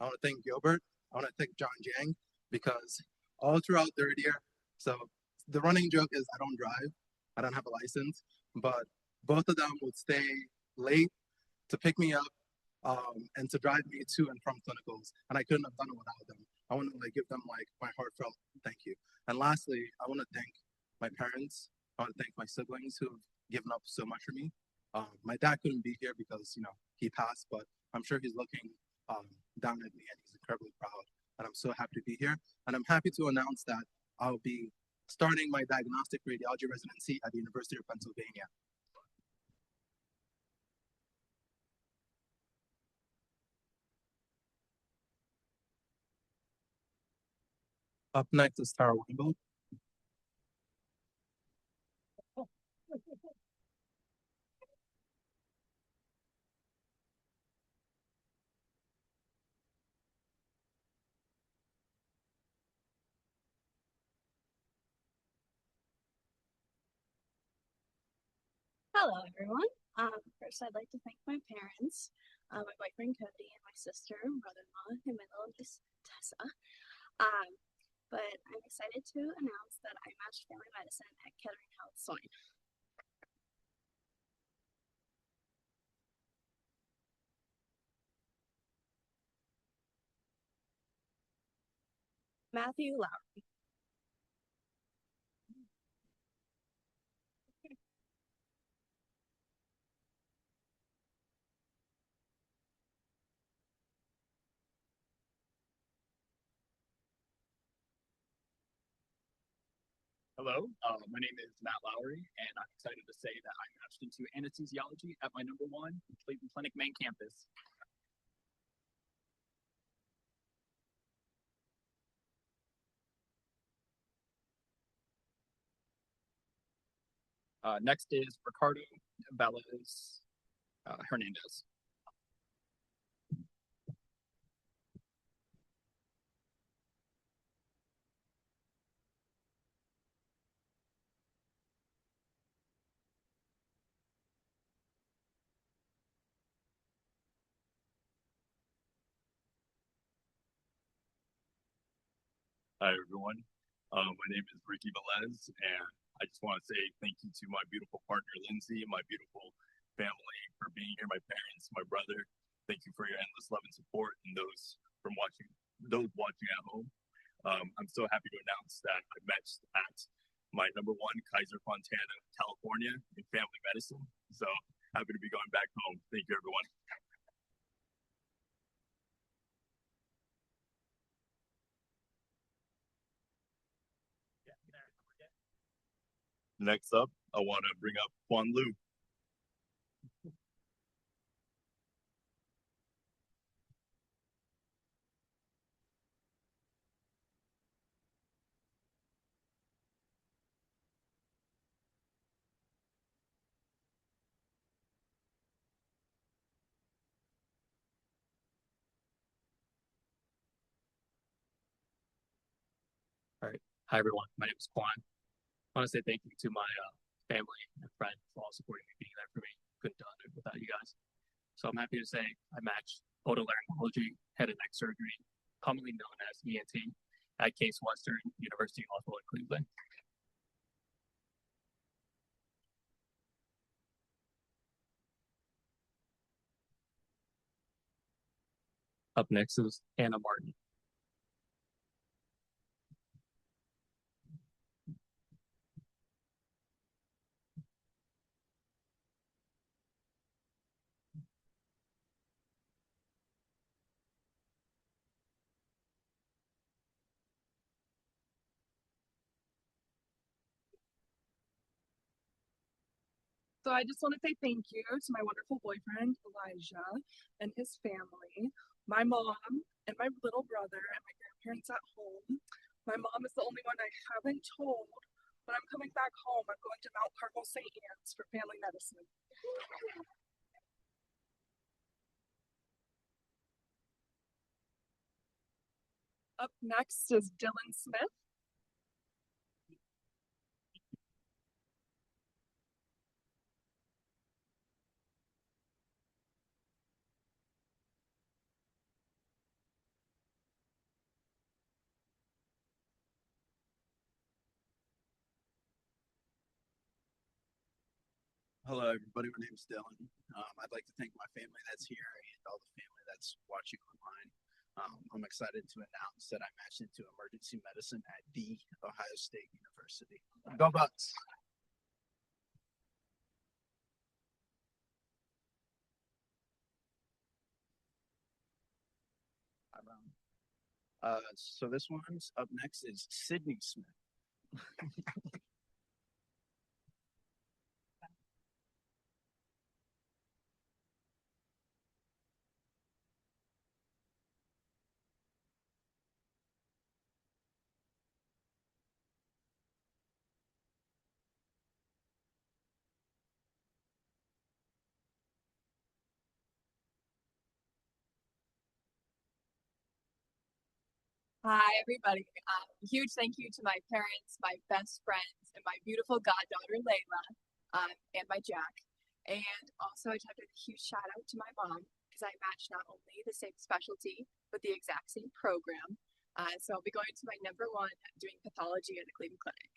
I want to thank Gilbert. I want to thank John Jang, because all throughout third year, so the running joke is I don't drive, I don't have a license, but both of them would stay late to pick me up and to drive me to and from clinicals, and I couldn't have done it without them. I want to give them my heartfelt thank you. And lastly, I want to thank my parents. I want to thank my siblings who've given up so much for me. My dad couldn't be here because he passed, but I'm sure he's looking down at me and he's incredibly proud. And I'm so happy to be here. And I'm happy to announce that I'll be starting my diagnostic radiology residency at the University of Pennsylvania. Up next is Tara Weinberg. Hello, everyone. First, I'd like to thank my parents, my boyfriend Cody, and my sister, brother-in-law, and my little niece Tessa. But I'm excited to announce that I matched family medicine at Kettering Health Soin. Matthew Lowry. Hello, my name is Matt Lowry, and I'm excited to say that I matched into anesthesiology at my number one Cleveland Clinic main campus. Next is Ricardo Velez Hernandez. Hi, everyone. My name is Ricky Velez, and I just want to say thank you to my beautiful partner, Lindsay, and my beautiful family for being here, my parents, my brother. Thank you for your endless love and support, and those from watching those watching at home, I'm so happy to announce that I matched at my #1 Kaiser Fontana, California in family medicine. So happy to be going back home. Thank you, everyone. Next up, I want to bring up Juan Lu. All right. Hi, everyone. My name is Quan. I want to say thank you to my family and friends for all supporting me, being there for me. Couldn't have done it without you guys. So I'm happy to say I matched otolaryngology, head and neck surgery, commonly known as ENT, at Case Western University Hospital in Cleveland. Up next is Anna Martin. So I just want to say thank you to my wonderful boyfriend, Elijah, and his family, my mom, and my little brother, and my grandparents at home. My mom is the only one I haven't told. When I'm coming back home, I'm going to Mount Carmel St. Anne's for family medicine. Up next is Dylan Smith. Hello, everybody. My name is Dylan. I'd like to thank my family that's here and all the family that's watching online. I'm excited to announce that I matched into emergency medicine at The Ohio State University. Go Bucks! So this one's up next is Sydney Smith. Hi, everybody. Huge thank you to my parents, my best friends, and my beautiful goddaughter, Layla, and my Jack. And also, I just have to give a huge shout out to my mom because I matched not only the same specialty, but the exact same program. So I'll be going to my #1 doing pathology at the Cleveland Clinic.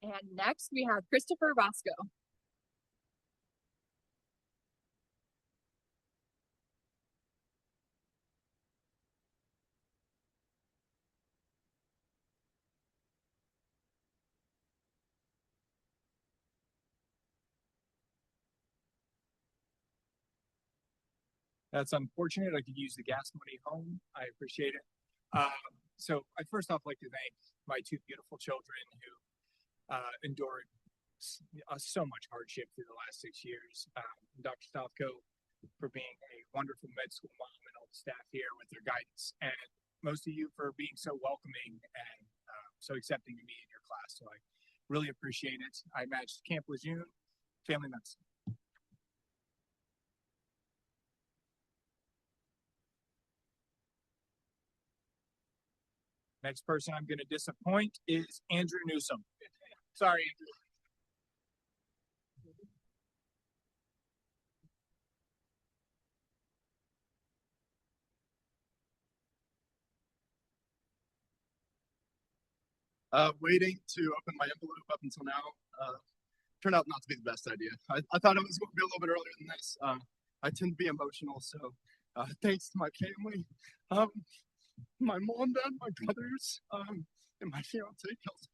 And next, we have Christopher Roscoe. That's unfortunate. I could use the gas money home. I appreciate it. So I first off like to thank my two beautiful children who endured so much hardship through the last 6 years. Dr. Stavko for being a wonderful med school mom and all the staff here with their guidance, and most of you for being so welcoming and so accepting of me in your class. So I really appreciate it. I matched Camp Lejeune, family medicine. Next person I'm going to disappoint is Andrew Newsom. Sorry, Andrew. Waiting to open my envelope up until now. turned out not to be the best idea. I thought it was going to be a little bit earlier than this. I tend to be emotional, so thanks to my family, my mom, dad, my brothers, and my fiance, Kelsey.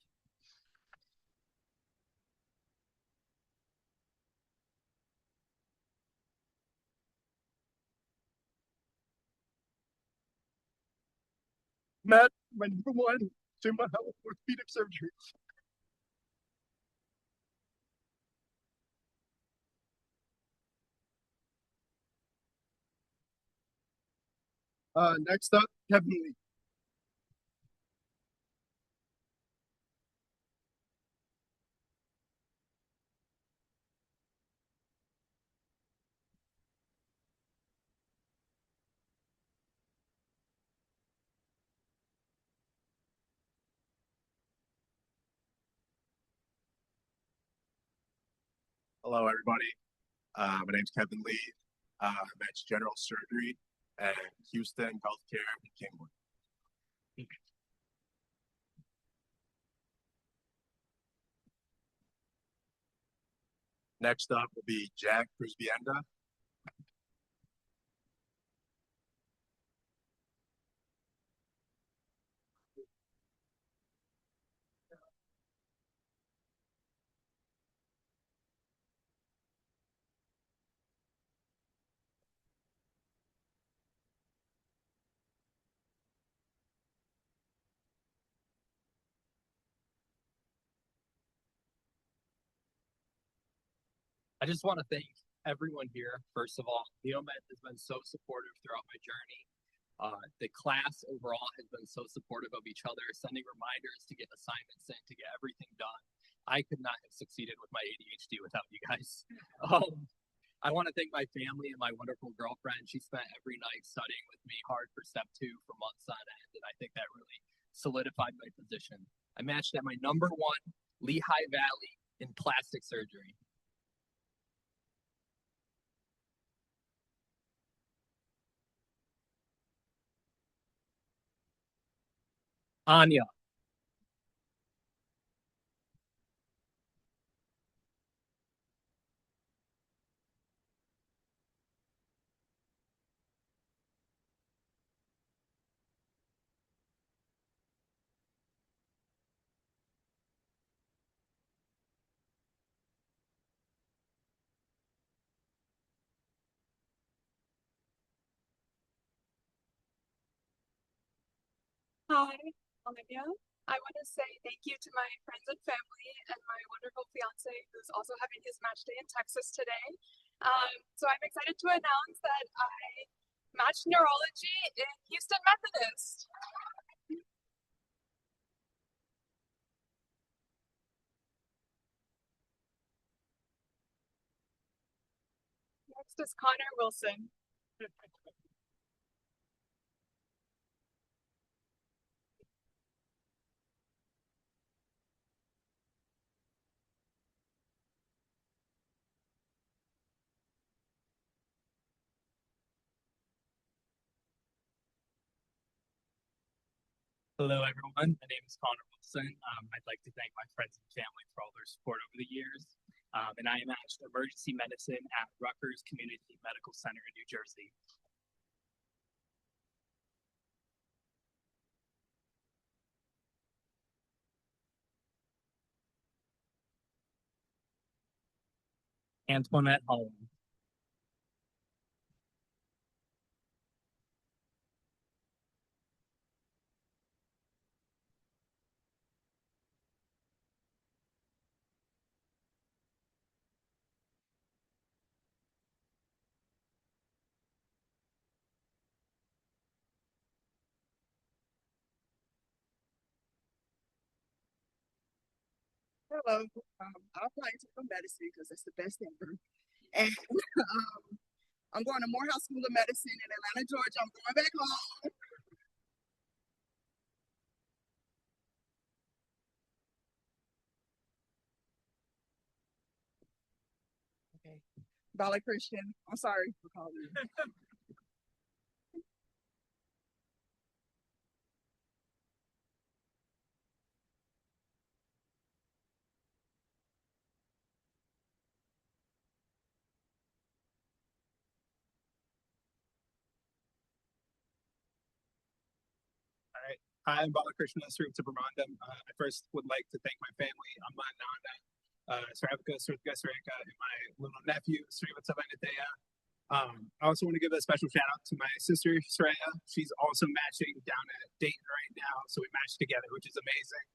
Matt, my number one, to my health, orthopedic surgery. Next up, Kevin Lee. Hello, everybody. My name's Kevin Lee. I'm at General Surgery at Houston Healthcare in Kingwood. Next up will be Jack Cruzbienda. I just want to thank everyone here. First of all, NEOMED has been so supportive throughout my journey. The class overall has been so supportive of each other, sending reminders to get assignments in, to get everything done. I could not have succeeded with my ADHD without you guys. I want to thank my family and my wonderful girlfriend. She spent every night studying with me hard for step 2 for months on end, and I think that really solidified my position. I matched at my number 1, Lehigh Valley in plastic surgery. Anya. Hi, Olivia. I want to say thank you to my friends and family and my wonderful fiance who's also having his match day in Texas today. So I'm excited to announce that I matched neurology in Houston Methodist. Next is Connor Wilson. Hello, everyone. My name is Connor Wilson. I'd like to thank my friends and family for all their support over the years. And I am matched emergency medicine at Rutgers Community Medical Center in New Jersey. Antoinette Holland. Hello, I'm applying to medicine because it's the best ever. And I'm going to Morehouse School of Medicine in Atlanta, Georgia. I'm going back home. Okay. Valley Christian. I'm sorry for calling you. Hi, I'm Balakrishna Srivatabrahmandam. I first would like to thank my family, Amma and Nana, Sravika, Srivika, Sarika, and my little nephew, Srivatsavaniteya. I also want to give a special shout out to my sister, Shreya. She's also matching down at Dayton right now, so we matched together, which is amazing.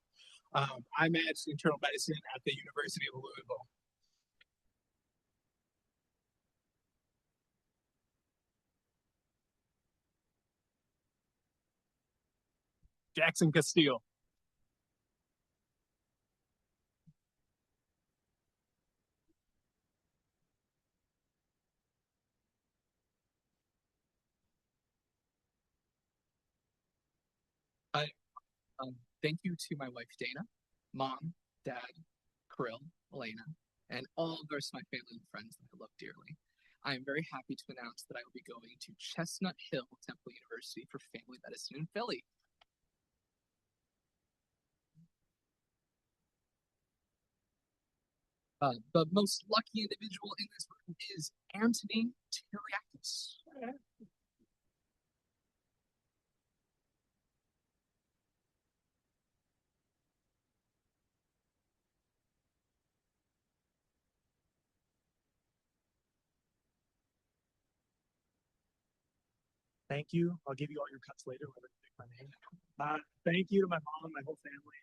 I matched internal medicine at the University of Louisville. Jackson Castile. Thank you to my wife Dana, mom, dad, Krill, Elena, and all the rest of my family and friends that I love dearly. I am very happy to announce that I will be going to Chestnut Hill Temple University for family medicine in Philly. The most lucky individual in this room is Anthony Tiriakis. Thank you. I'll give you all your cuts later when I pick my name. Thank you to my mom, my whole family.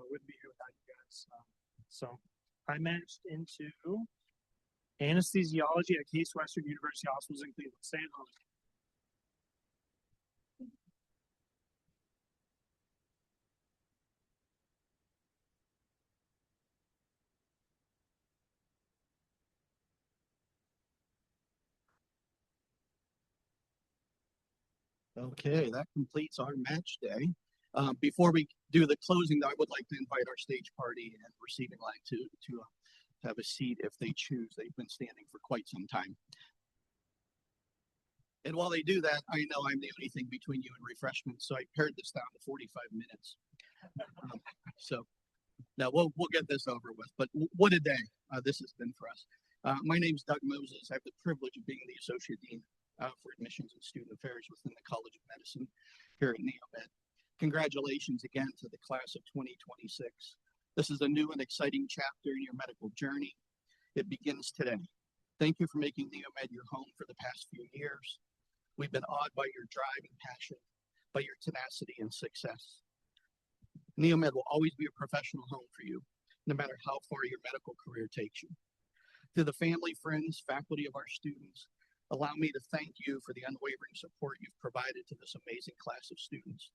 Wouldn't be here without you guys. So I matched into anesthesiology at Case Western University Hospitals in Cleveland. Stay at home. Okay, that completes our match day. Before we do the closing, I would like to invite our stage party and receiving line to have a seat if they choose. They've been standing for quite some time. And while they do that, I know I'm the only thing between you and refreshments, so I pared this down to 45 minutes. So now we'll get this over with. But what a day this has been for us. My name's Doug Moses. I have the privilege of being the Associate Dean for Admissions and Student Affairs within the College of Medicine here at NEOMED. Congratulations again to the class of 2026. This is a new and exciting chapter in your medical journey. It begins today. Thank you for making NEOMED your home for the past few years. We've been awed by your drive and passion, by your tenacity and success. NEOMED will always be a professional home for you, no matter how far your medical career takes you. To the family, friends, faculty of our students, allow me to thank you for the unwavering support you've provided to this amazing class of students.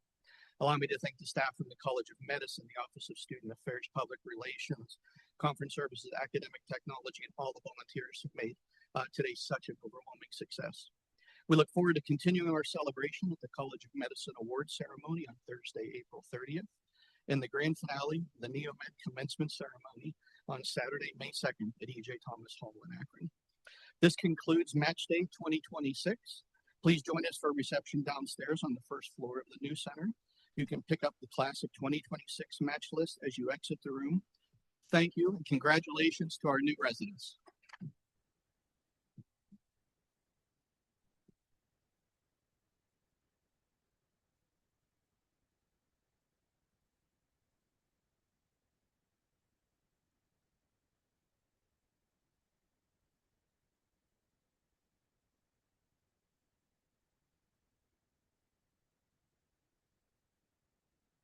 Allow me to thank the staff from the College of Medicine, the Office of Student Affairs, Public Relations, Conference Services, Academic Technology, and all the volunteers who made today such an overwhelming success. We look forward to continuing our celebration at the College of Medicine Awards ceremony on Thursday, April 30th, and the grand finale, the NEOMED commencement ceremony, on Saturday, May 2nd at E.J. Thomas Hall in Akron. This concludes Match Day 2026. Please join us for a reception downstairs on the first floor of the new center. You can pick up the class of 2026 match list as you exit the room. Thank you and congratulations to our new residents.